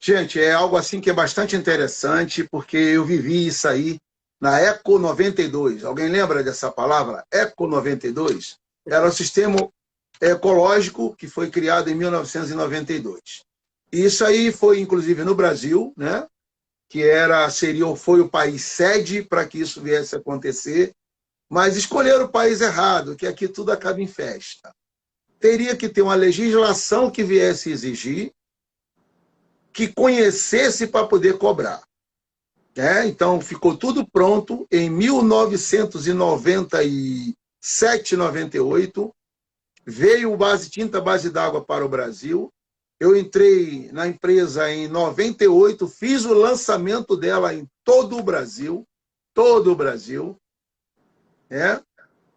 gente, é algo assim que é bastante interessante, porque eu vivi isso aí na Eco 92. Alguém lembra dessa palavra? Eco 92? Era um sistema ecológico que foi criado em 1992. Isso aí foi, inclusive, no Brasil, né? Que foi o país sede para que isso viesse a acontecer, mas escolheram o país errado, que aqui tudo acaba em festa. Teria que ter uma legislação que viesse exigir, que conhecesse para poder cobrar. Então, ficou tudo pronto em 1997, 98. Veio tinta base d'água para o Brasil. Eu entrei na empresa em 98, fiz o lançamento dela em todo o Brasil. Todo o Brasil.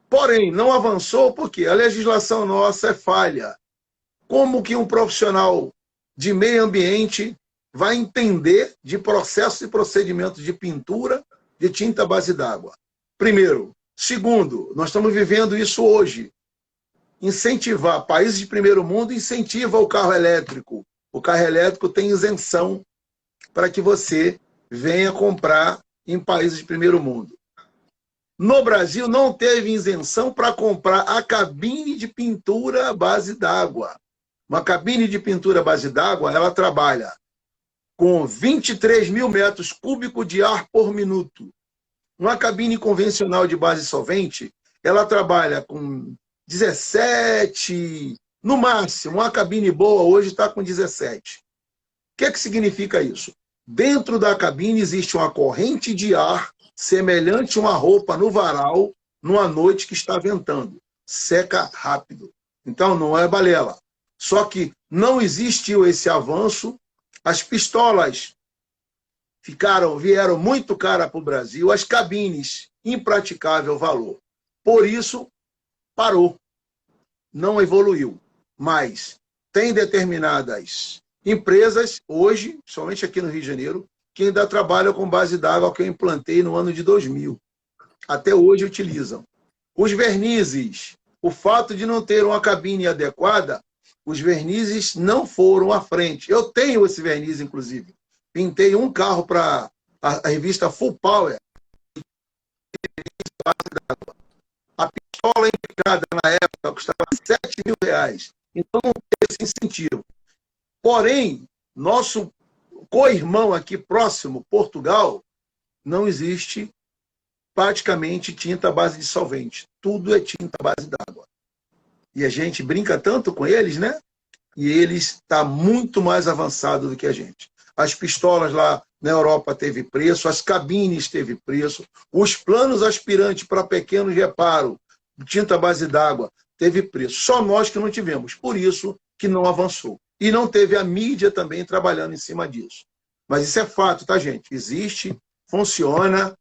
Porém, não avançou porque a legislação nossa é falha. Como que um profissional de meio ambiente vai entender de processos e procedimentos de pintura de tinta base d'água? Primeiro. Segundo, nós estamos vivendo isso hoje. Incentivar, países de primeiro mundo incentiva o carro elétrico. O carro elétrico tem isenção para que você venha comprar em países de primeiro mundo. No Brasil, não teve isenção para comprar a cabine de pintura à base d'água. Uma cabine de pintura à base d'água, ela trabalha com 23 mil metros cúbicos de ar por minuto. Uma cabine convencional de base solvente, ela trabalha com 17, no máximo. Uma cabine boa hoje está com 17. O que significa isso? Dentro da cabine existe uma corrente de ar semelhante a uma roupa no varal numa noite que está ventando. Seca rápido. Então, não é balela. Só que não existiu esse avanço. As pistolas vieram muito caras para o Brasil. As cabines, impraticável valor. Por isso, parou. Não evoluiu. Mas tem determinadas empresas, hoje, somente aqui no Rio de Janeiro, que ainda trabalham com base d'água que eu implantei no ano de 2000. Até hoje utilizam. Os vernizes, o fato de não ter uma cabine adequada, os vernizes não foram à frente. Eu tenho esse verniz, inclusive. Pintei um carro para a revista Full Power. A pistola indicada na época custava R$7.000. Então não teve esse incentivo. Porém, nosso co-irmão aqui próximo, Portugal, não existe praticamente tinta à base de solvente. Tudo é tinta à base d'água. E a gente brinca tanto com eles, né? E eles estão muito mais avançados do que a gente. As pistolas lá na Europa teve preço, as cabines teve preço, os planos aspirantes para pequenos reparos, tinta à base d'água, teve preço. Só nós que não tivemos. Por isso que não avançou. E não teve a mídia também trabalhando em cima disso. Mas isso é fato, tá, gente? Existe, funciona.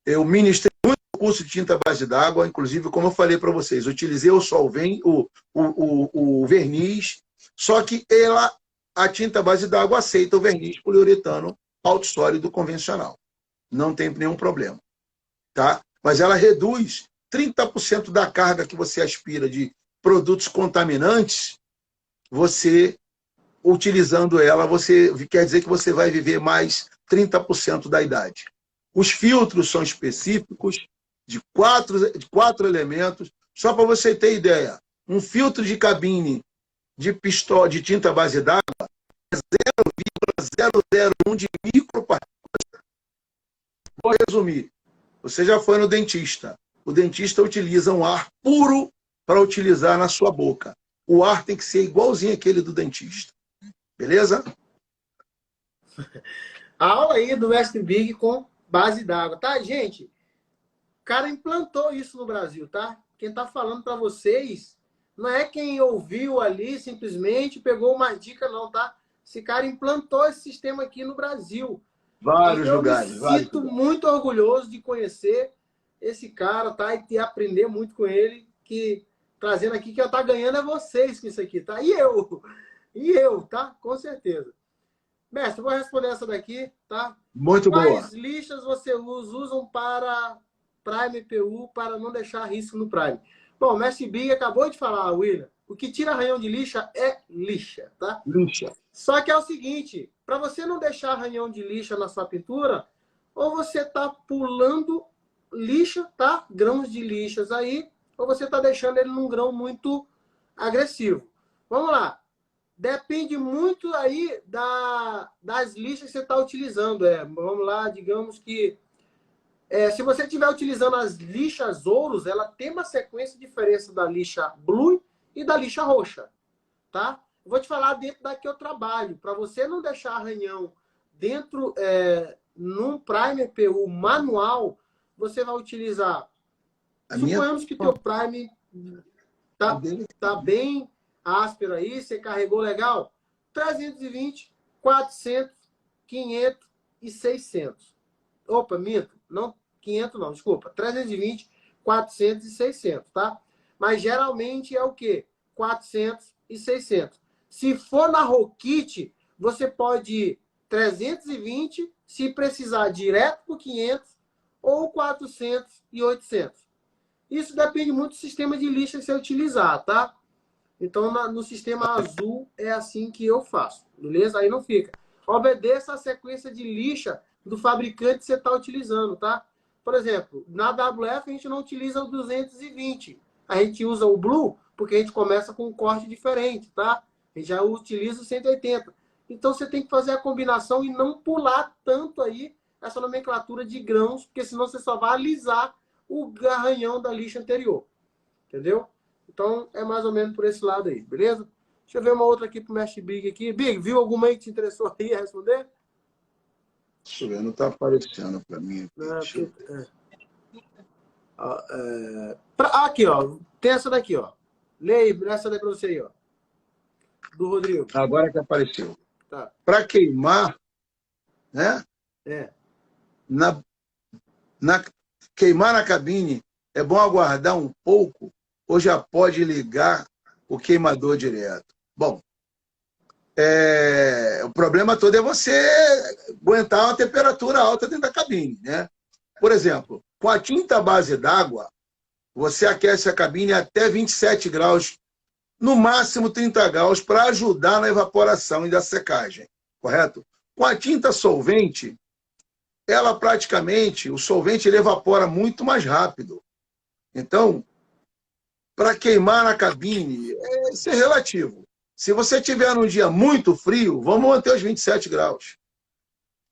Eu ministrei muito curso de tinta à base d'água, inclusive, como eu falei para vocês, utilizei o solvente, o verniz, só que a tinta à base d'água aceita o verniz poliuretano alto sólido convencional. Não tem nenhum problema. Tá? Mas ela reduz 30% da carga que você aspira de produtos contaminantes, você, utilizando ela, quer dizer que você vai viver mais 30% da idade. Os filtros são específicos, de quatro elementos. Só para você ter ideia, um filtro de cabine de pistola de tinta à base d'água é 0,001 de micropartículas. Vou resumir. Você já foi no dentista. O dentista utiliza um ar puro para utilizar na sua boca. O ar tem que ser igualzinho àquele do dentista. Beleza? A aula aí do Mestre Big com base d'água, tá, gente? O cara implantou isso no Brasil, tá? Quem tá falando para vocês não é quem ouviu ali, simplesmente pegou uma dica, não, tá? Esse cara implantou esse sistema aqui no Brasil. Vários lugares. Eu me sinto muito orgulhoso de conhecer esse cara, tá? E de aprender muito com ele, que trazendo aqui que eu tá ganhando é vocês com isso aqui, tá? E eu, tá? Com certeza. Mestre, eu vou responder essa daqui, tá? Muito boa. Quais lixas você usam para Prime PU para não deixar risco no Prime? Bom, o Mestre Big acabou de falar, William, o que tira arranhão de lixa é lixa, tá? Lixa. Só que é o seguinte, para você não deixar arranhão de lixa na sua pintura, ou você tá pulando lixa, tá? Grãos de lixas aí, ou você tá deixando ele num grão muito agressivo. Vamos lá. Depende muito aí das lixas que você está utilizando. Vamos lá, digamos que se você estiver utilizando as lixas ouros, ela tem uma sequência de diferença da lixa blue e da lixa roxa, tá? Eu vou te falar dentro da que eu trabalho. Para você não deixar arranhão dentro, num primer PU manual, você vai utilizar... Suponhamos que teu primer tá bem áspero aí, você carregou legal, 320, 400, 500 e 600. Opa, minto, não 500 não, desculpa, 320, 400 e 600, tá? Mas geralmente é o quê? 400 e 600. Se for na Rockit, você pode ir 320, se precisar direto por 500, ou 400 e 800. Isso depende muito do sistema de lixa que você utilizar, tá? Então, no sistema azul, é assim que eu faço, beleza? Aí não fica. Obedeça a sequência de lixa do fabricante que você está utilizando, tá? Por exemplo, na WF a gente não utiliza o 220. A gente usa o Blue porque a gente começa com um corte diferente, tá? A gente já utiliza o 180. Então você tem que fazer a combinação e não pular tanto aí essa nomenclatura de grãos, porque senão você só vai alisar o garranhão da lixa anterior. Entendeu? Então é mais ou menos por esse lado aí, beleza? Deixa eu ver uma outra aqui pro Mestre Big aqui. Big, viu alguma aí que te interessou aí a responder? Deixa eu ver, não está aparecendo para mim. Aqui, ó. Tem essa daqui, ó. Leia essa daí para você aí, ó. Do Rodrigo. Agora que apareceu. Tá. Para queimar, né? Queimar na cabine, é bom aguardar um pouco ou já pode ligar o queimador direto? Bom, o problema todo é você aguentar uma temperatura alta dentro da cabine, né? Por exemplo, com a tinta base d'água, você aquece a cabine até 27 graus, no máximo 30 graus, para ajudar na evaporação e da secagem, correto? Com a tinta solvente, ela praticamente, o solvente ele evapora muito mais rápido. Então, para queimar na cabine, isso é relativo. Se você tiver num dia muito frio, vamos manter os 27 graus.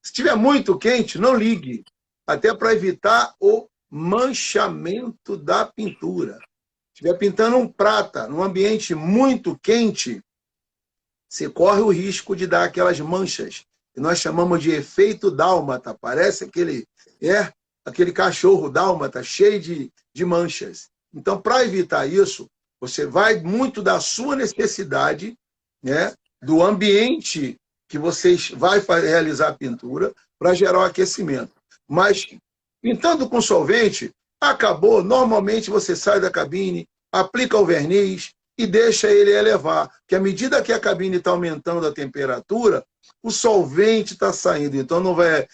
Se estiver muito quente, não ligue, até para evitar o manchamento da pintura. Se estiver pintando um prata num ambiente muito quente, você corre o risco de dar aquelas manchas, que nós chamamos de efeito dálmata. Parece aquele cachorro dálmata cheio de manchas. Então, para evitar isso, você vai muito da sua necessidade, né, do ambiente que você vai realizar a pintura para gerar o aquecimento. Mas, pintando com solvente, acabou. Normalmente, você sai da cabine, aplica o verniz e deixa ele elevar. Porque à medida que a cabine está aumentando a temperatura, o solvente está saindo. Então, não vai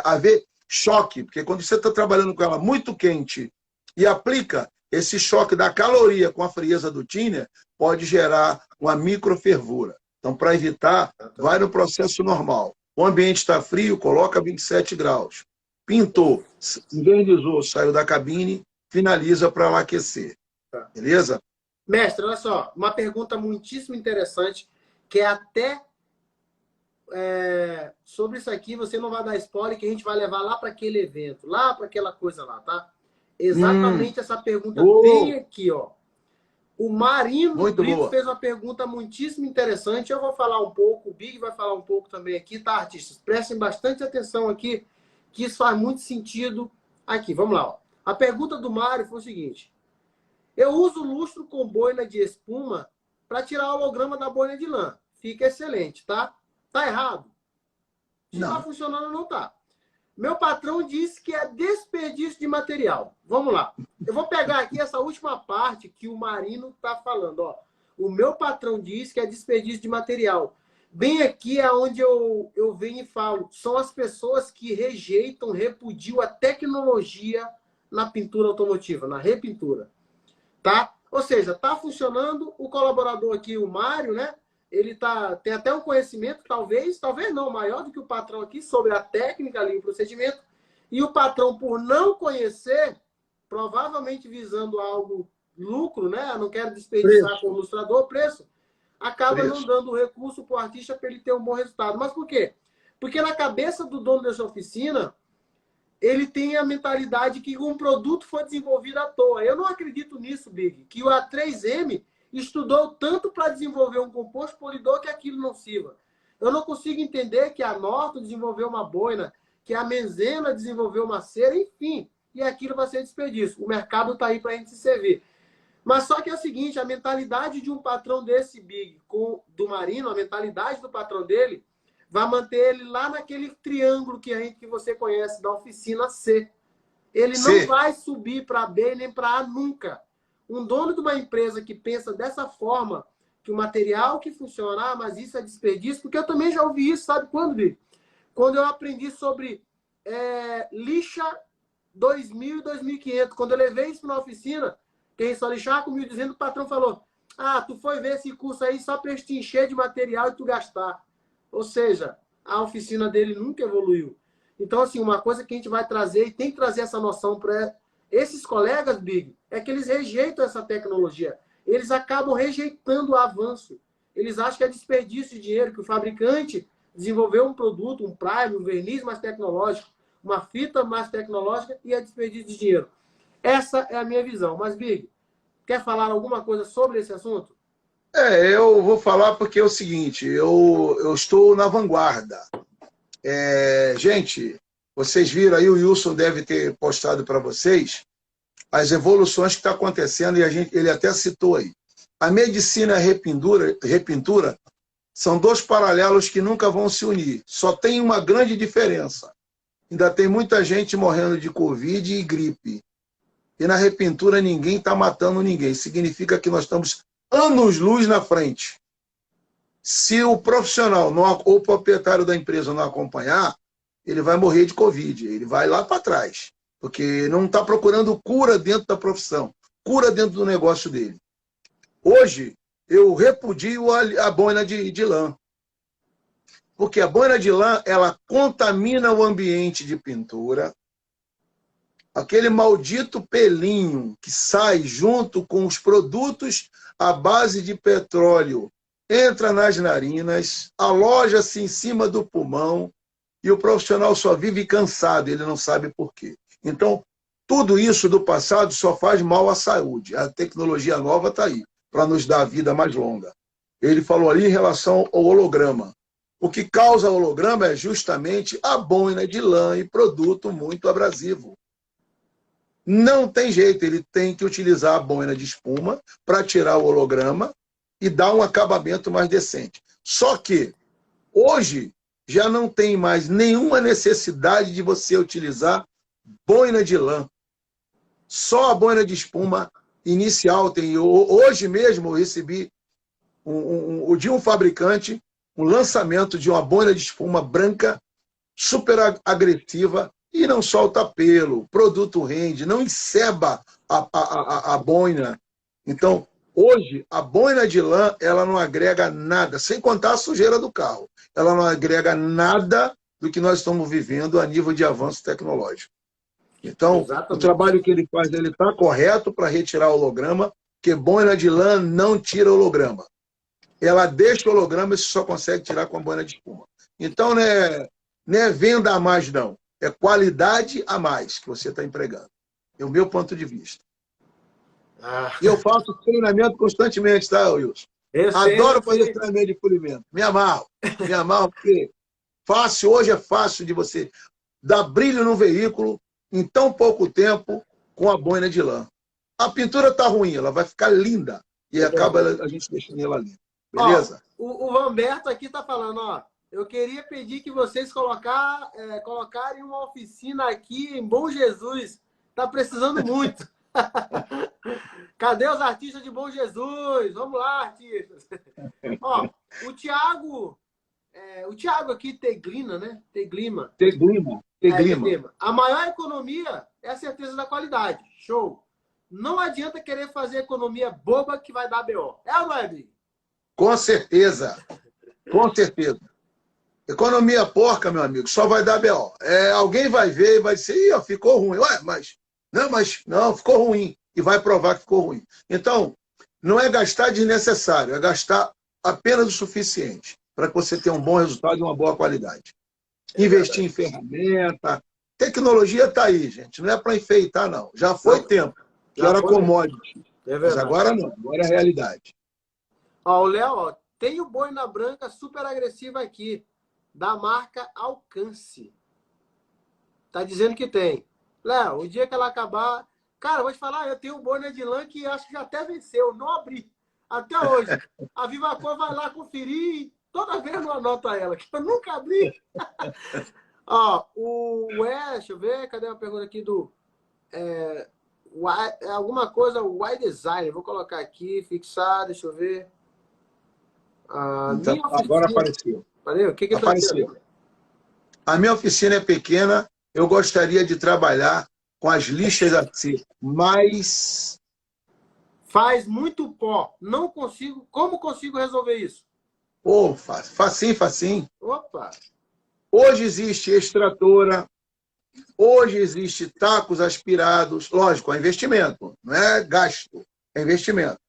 haver choque. Porque quando você está trabalhando com ela muito quente e aplica esse choque da caloria com a frieza do thinner, pode gerar uma microfervura. Então, para evitar, vai no processo normal. O ambiente está frio, coloca 27 graus. Pintou, invernizou, saiu da cabine, finaliza para ela aquecer. Beleza? Mestre, olha só, uma pergunta muitíssimo interessante, que é até sobre isso aqui, você não vai dar spoiler, que a gente vai levar lá para aquele evento, lá para aquela coisa lá, tá? Exatamente essa pergunta bem aqui, ó. O Marino Brito fez uma pergunta muitíssimo interessante. Eu vou falar um pouco, o Big vai falar um pouco também aqui, tá, artistas? Prestem bastante atenção aqui, que isso faz muito sentido aqui. Vamos lá, ó. A pergunta do Mário foi o seguinte: eu uso lustro com boina de espuma para tirar o holograma da boina de lã. Fica excelente, tá? Tá errado? Se não tá funcionando, não tá. Meu patrão disse que é desperdício de material. Vamos lá. Eu vou pegar aqui essa última parte que o Marino está falando. Ó. O meu patrão disse que é desperdício de material. Bem aqui é onde eu venho e falo. São as pessoas que rejeitam, repudiam a tecnologia na pintura automotiva, na repintura. Tá? Ou seja, está funcionando. O colaborador aqui, o Mário, né? Ele tem até um conhecimento, talvez não, maior do que o patrão aqui, sobre a técnica ali, o procedimento. E o patrão, por não conhecer, provavelmente visando algo lucro, né? Não quero desperdiçar com o ilustrador, preço, acaba não dando o recurso para o artista para ele ter um bom resultado. Mas por quê? Porque na cabeça do dono dessa oficina, ele tem a mentalidade que um produto foi desenvolvido à toa. Eu não acredito nisso, Big, que o A3M estudou tanto para desenvolver um composto polidor que aquilo não sirva. Eu não consigo entender que a Norton desenvolveu uma boina, que a Menzena desenvolveu uma cera, enfim, e aquilo vai ser desperdício. O mercado está aí para a gente se servir. Mas só que é o seguinte, a mentalidade de um patrão desse Big, do Marino, a mentalidade do patrão dele, vai manter ele lá naquele triângulo que você conhece, da oficina C. Ele não vai subir para B nem para A nunca. Um dono de uma empresa que pensa dessa forma, que o material que funciona, mas isso é desperdício, porque eu também já ouvi isso, sabe quando, Big? Quando eu aprendi sobre lixa 2.000 e 2.500. Quando eu levei isso na oficina, quem só lixava com 1.200, o patrão falou: tu foi ver esse curso aí só para te encher de material e tu gastar. Ou seja, a oficina dele nunca evoluiu. Então, assim, uma coisa que a gente vai trazer, e tem que trazer essa noção para esses colegas, Big, é que eles rejeitam essa tecnologia. Eles acabam rejeitando o avanço. Eles acham que é desperdício de dinheiro, que o fabricante desenvolveu um produto, um primer, um verniz mais tecnológico, uma fita mais tecnológica e é desperdício de dinheiro. Essa é a minha visão. Mas, Big, quer falar alguma coisa sobre esse assunto? Eu vou falar porque é o seguinte, eu estou na vanguarda. Gente, vocês viram aí, o Wilson deve ter postado para vocês as evoluções que estão acontecendo, e ele até citou aí. A medicina e a repintura são dois paralelos que nunca vão se unir. Só tem uma grande diferença. Ainda tem muita gente morrendo de Covid e gripe. E na repintura ninguém está matando ninguém. Significa que nós estamos anos-luz na frente. Se o profissional ou o proprietário da empresa não acompanhar, ele vai morrer de Covid. Ele vai lá para trás. Porque não está procurando cura dentro da profissão. Cura dentro do negócio dele. Hoje, eu repudio a boina de lã. Porque a boina de lã, ela contamina o ambiente de pintura. Aquele maldito pelinho que sai junto com os produtos à base de petróleo entra nas narinas, aloja-se em cima do pulmão e o profissional só vive cansado, ele não sabe por quê. Então, tudo isso do passado só faz mal à saúde. A tecnologia nova está aí, para nos dar a vida mais longa. Ele falou ali em relação ao holograma. O que causa holograma é justamente a boina de lã e produto muito abrasivo. Não tem jeito, ele tem que utilizar a boina de espuma para tirar o holograma e dar um acabamento mais decente. Só que, hoje, já não tem mais nenhuma necessidade de você utilizar boina de lã. Só a boina de espuma inicial tem. Hoje mesmo eu recebi de um fabricante um lançamento de uma boina de espuma branca, super agressiva, e não solta pelo, o produto rende, não enceba a boina. Então, hoje, a boina de lã, ela não agrega nada, sem contar a sujeira do carro. Ela não agrega nada do que nós estamos vivendo a nível de avanço tecnológico. Então, exatamente, o trabalho que ele faz, ele está correto para retirar o holograma, porque boina de lã não tira holograma. Ela deixa o holograma e você só consegue tirar com a boina de espuma. Então, não é venda a mais, não. É qualidade a mais que você está empregando. É o meu ponto de vista. E eu faço treinamento constantemente, tá, Wilson? Adoro fazer treinamento de polimento. Me amarro. Me amarro porque hoje é fácil de você dar brilho no veículo em tão pouco tempo com a boina de lã. A pintura está ruim, ela vai ficar linda. E acaba a gente deixando ela linda. Beleza? Ó, o Lamberto aqui está falando, ó. Eu queria pedir que vocês colocarem uma oficina aqui em Bom Jesus. Está precisando muito. Cadê os artistas de Bom Jesus? Vamos lá, artistas. Ó, o Thiago aqui, Teglima, né? Teglima. A maior economia é a certeza da qualidade. Show. Não adianta querer fazer economia boba que vai dar BO. É ou não é, Big? Com certeza. Com certeza. Economia porca, meu amigo, só vai dar BO. Alguém vai ver e vai dizer, ficou ruim. Ué, mas não, ficou ruim. E vai provar que ficou ruim. Então, não é gastar desnecessário, é gastar apenas o suficiente para que você tenha um bom resultado e uma boa qualidade. Investir em ferramenta. Tecnologia está aí, gente. Não é para enfeitar, não. Já foi tempo. Já era commodity. Mas agora não. Agora é realidade. Ó, o Léo, tem o boina branca super agressiva aqui, da marca Alcance. Tá dizendo que tem. Léo, o dia que ela acabar... Cara, eu vou te falar, eu tenho um boina de lã que acho que já até venceu. Não abri. Até hoje. A Viva Cor vai lá conferir e toda vez eu anoto ela, que eu nunca abri. Ó, deixa eu ver, cadê a pergunta aqui do... alguma coisa, o Y-Design. Vou colocar aqui, fixar, deixa eu ver. Então, agora apareceu. O que apareceu? A minha oficina é pequena, eu gostaria de trabalhar com as lixas a seco, mas... Faz muito pó. Não consigo... Como consigo resolver isso? Ô, facinho, facinho. Opa! Hoje existe extratora, hoje existe tacos aspirados, lógico, é investimento, não é gasto, é investimento.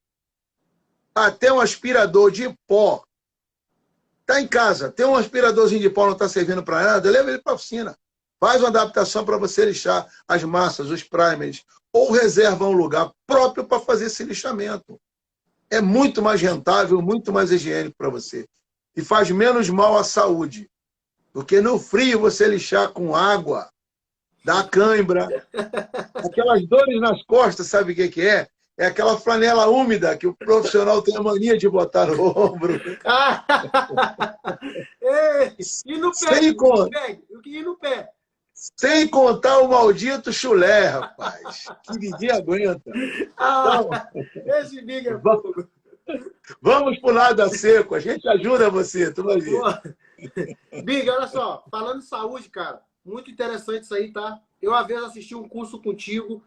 Até um aspirador de pó. Está em casa, tem um aspiradorzinho de pó, não está servindo para nada, leva ele para a oficina. Faz uma adaptação para você lixar as massas, os primers, ou reserva um lugar próprio para fazer esse lixamento. É muito mais rentável, muito mais higiênico para você. E faz menos mal à saúde. Porque no frio você lixar com água, dá cãibra. Aquelas dores nas costas, sabe o que é? É aquela flanela úmida que o profissional tem a mania de botar no ombro. Ei, e no pé? E no pé? Sem contar o maldito chulé, rapaz. Que ninguém aguenta. Então, esse Big é fogo. Vamos pro lado a seco. A gente ajuda você, tu vai ver. Big, olha só. Falando de saúde, cara. Muito interessante isso aí, tá? Eu, uma vez, assisti um curso contigo.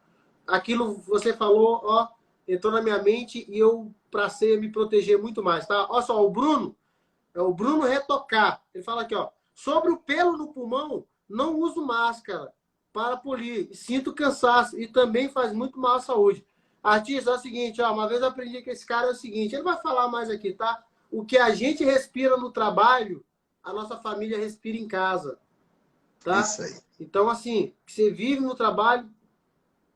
Aquilo você falou, ó, entrou na minha mente e eu passei a me proteger muito mais, tá? Olha só, o Bruno Retocar. Ele fala aqui, ó. Sobre o pelo no pulmão, não uso máscara para polir. Sinto cansaço e também faz muito mal à saúde. Artista, é o seguinte, ó, uma vez eu aprendi que esse cara é o seguinte, ele vai falar mais aqui, tá? O que a gente respira no trabalho, a nossa família respira em casa. Tá? Isso aí. Então, assim, você vive no trabalho,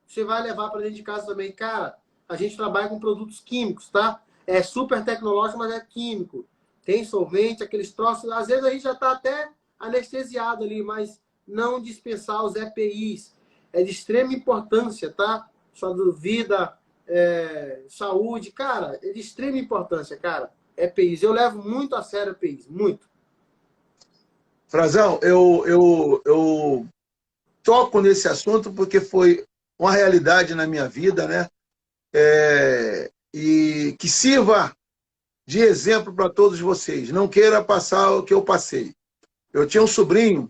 você vai levar para dentro de casa também. Cara, a gente trabalha com produtos químicos, tá? É super tecnológico, mas é químico. Tem solvente, aqueles troços. Às vezes a gente já está até anestesiado ali, mas não dispensar os EPIs. É de extrema importância, tá? Sua vida, saúde, cara, é de extrema importância, cara. EPIs. Eu levo muito a sério EPIs, muito. Frazão, eu toco nesse assunto porque foi uma realidade na minha vida, né? E que sirva de exemplo para todos vocês. Não queira passar o que eu passei. Eu tinha um sobrinho,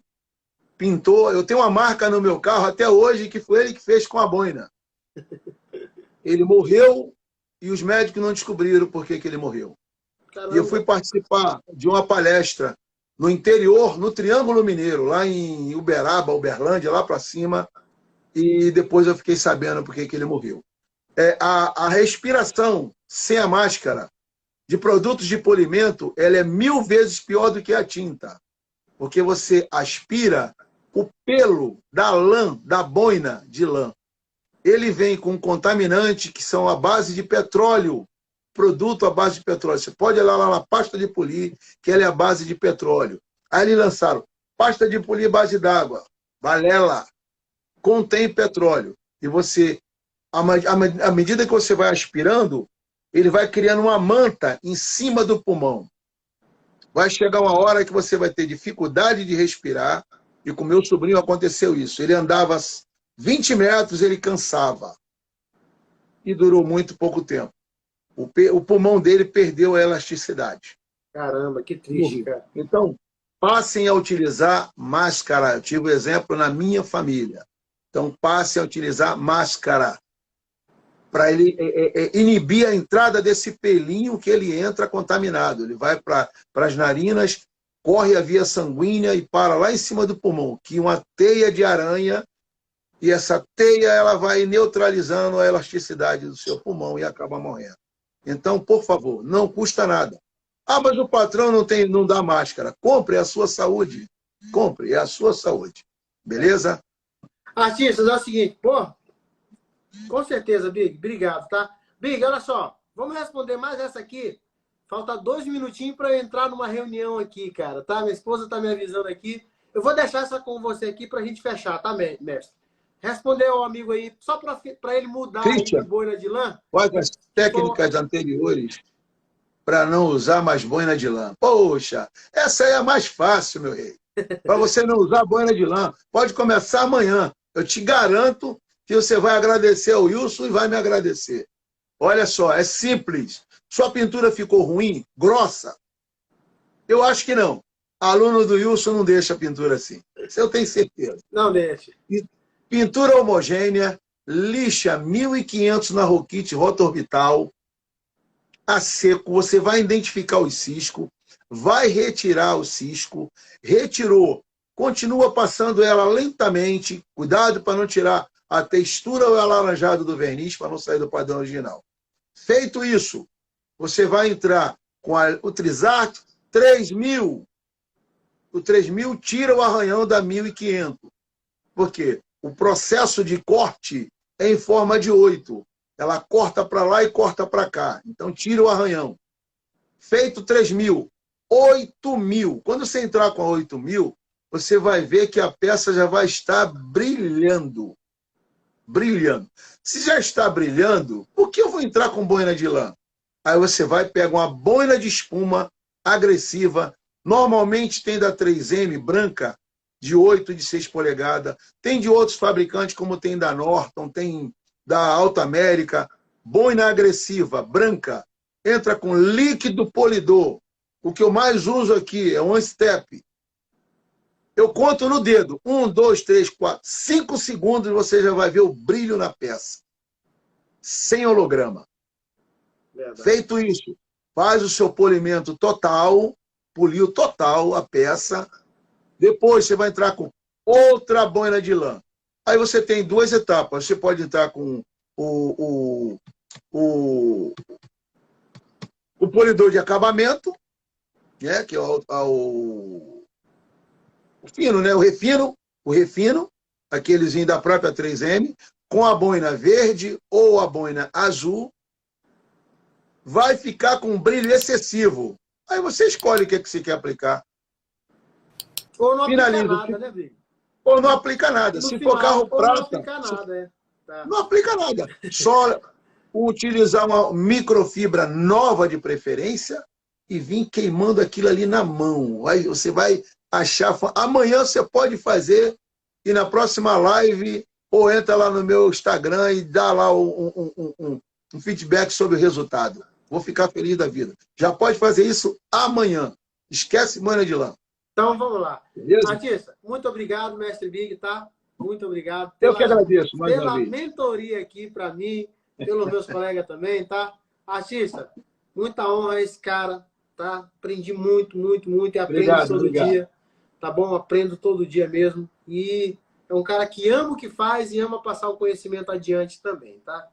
pintor, eu tenho uma marca no meu carro até hoje que foi ele que fez com a boina. Ele morreu e os médicos não descobriram por que ele morreu. Caramba. E eu fui participar de uma palestra no interior, no Triângulo Mineiro, lá em Uberaba, Uberlândia, lá para cima, e depois eu fiquei sabendo por que ele morreu. A respiração sem a máscara de produtos de polimento, ela é 1000 vezes pior do que a tinta, porque você aspira o pelo da lã, da boina de lã. Ele vem com contaminantes que são à base de petróleo, produto à base de petróleo. Você pode olhar lá na pasta de polir, que ela é à base de petróleo. Aí eles lançaram pasta de polir à base d'água, balela, contém petróleo. E você, à medida que você vai aspirando, ele vai criando uma manta em cima do pulmão. Vai chegar uma hora que você vai ter dificuldade de respirar, e com meu sobrinho aconteceu isso. Ele andava 20 metros, ele cansava. E durou muito pouco tempo. O pulmão dele perdeu a elasticidade. Caramba, que triste, cara. Então, passem a utilizar máscara. Eu tive um exemplo na minha família. Então, passem a utilizar máscara para ele inibir a entrada desse pelinho que ele entra contaminado. Ele vai para as narinas, corre a via sanguínea e para lá em cima do pulmão, que uma teia de aranha, e essa teia ela vai neutralizando a elasticidade do seu pulmão e acaba morrendo. Então, por favor, não custa nada. Ah, mas o patrão não dá máscara. Compre, é a sua saúde. Compre, é a sua saúde. Beleza? Artistas, é o seguinte, pô, com certeza, Big, obrigado, tá? Big, olha só, vamos responder mais essa aqui. Falta 2 minutinhos para eu entrar numa reunião aqui, cara, tá? Minha esposa tá me avisando aqui. Eu vou deixar essa com você aqui pra gente fechar, tá, mestre? Responder ao amigo aí, só para ele mudar de boina de lã. Quais as técnicas anteriores para não usar mais boina de lã? Poxa, essa aí é a mais fácil, meu rei. Para você não usar boina de lã. Pode começar amanhã. Eu te garanto que você vai agradecer ao Wilson e vai me agradecer. Olha só, é simples. Sua pintura ficou ruim, grossa? Eu acho que não. Aluno do Wilson não deixa a pintura assim. Isso eu tenho certeza. Não deixa. Pintura homogênea, lixa 1500 na Roquite rota orbital, a seco, você vai identificar os ciscos. vai retirar o cisco, retirou, continua passando ela lentamente, cuidado para não tirar a textura ou alaranjado do verniz, para não sair do padrão original. Feito isso, você vai entrar com o Trizart 3000. O 3000 tira o arranhão da 1500. Por quê? O processo de corte é em forma de 8. Ela corta para lá e corta para cá. Então, tira o arranhão. Feito 3000. 8000. Quando você entrar com a 8000, você vai ver que a peça já vai estar brilhando. Brilhando. Se já está brilhando, por que eu vou entrar com boina de lã? Aí você vai pegar uma boina de espuma agressiva. Normalmente tem da 3M branca, de 8 e de 6 polegadas. Tem de outros fabricantes, como tem da Norton, tem da Alta América. Boina agressiva, branca. Entra com líquido polidor. O que eu mais uso aqui é One Step. Eu conto no dedo. 1, 2, 3, 4, 5 segundos você já vai ver o brilho na peça. Sem holograma. Verdade. Feito isso, faz o seu polimento total, poliu total a peça. Depois você vai entrar com outra boina de lã. Aí você tem 2 etapas. Você pode entrar com o polidor de acabamento, né, que é o fino, né? O refino, aquelezinho da própria 3M, com a boina verde ou a boina azul, vai ficar com um brilho excessivo. Aí você escolhe o que você quer aplicar. Ou não aplica nada, né, Big? Ou não aplica nada. Se for carro prata... Não aplica nada, Tá. Não aplica nada. Só utilizar uma microfibra nova de preferência e vir queimando aquilo ali na mão. Aí você vai achar... Amanhã você pode fazer e na próxima live ou entra lá no meu Instagram e dá lá um feedback sobre o resultado. Vou ficar feliz da vida. Já pode fazer isso amanhã. Esquece boina de lã. Então vamos lá. Beleza? Artista, muito obrigado, mestre Big, tá? Muito obrigado. Eu que agradeço mais uma vez. Pela mentoria aqui para mim, pelos meus colegas também, tá? Artista, muita honra a esse cara, tá? Aprendi muito, muito, muito e aprendo todo dia. Tá bom? Aprendo todo dia mesmo. E é um cara que ama o que faz e ama passar o conhecimento adiante também, tá?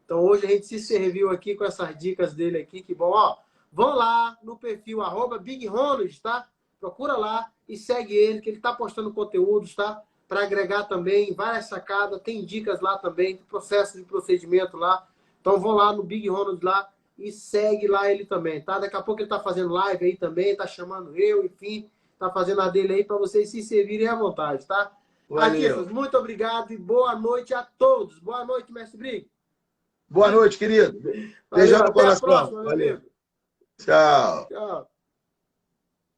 Então hoje a gente se serviu aqui com essas dicas dele aqui, que bom. Ó, vão lá no perfil @BigRonald, tá? Procura lá e segue ele, que ele tá postando conteúdos, tá? Para agregar também várias sacadas, tem dicas lá também, processo de procedimento lá. Então vão lá no Big Ronald lá e segue lá ele também, tá? Daqui a pouco ele tá fazendo live aí também, tá chamando eu, enfim, tá fazendo a dele aí para vocês se servirem à vontade, tá? Artistas, muito obrigado e boa noite a todos. Boa noite, mestre Big. Boa noite, querido. Beijo no coração. Até a próxima, meu amigo. Tchau. Tchau.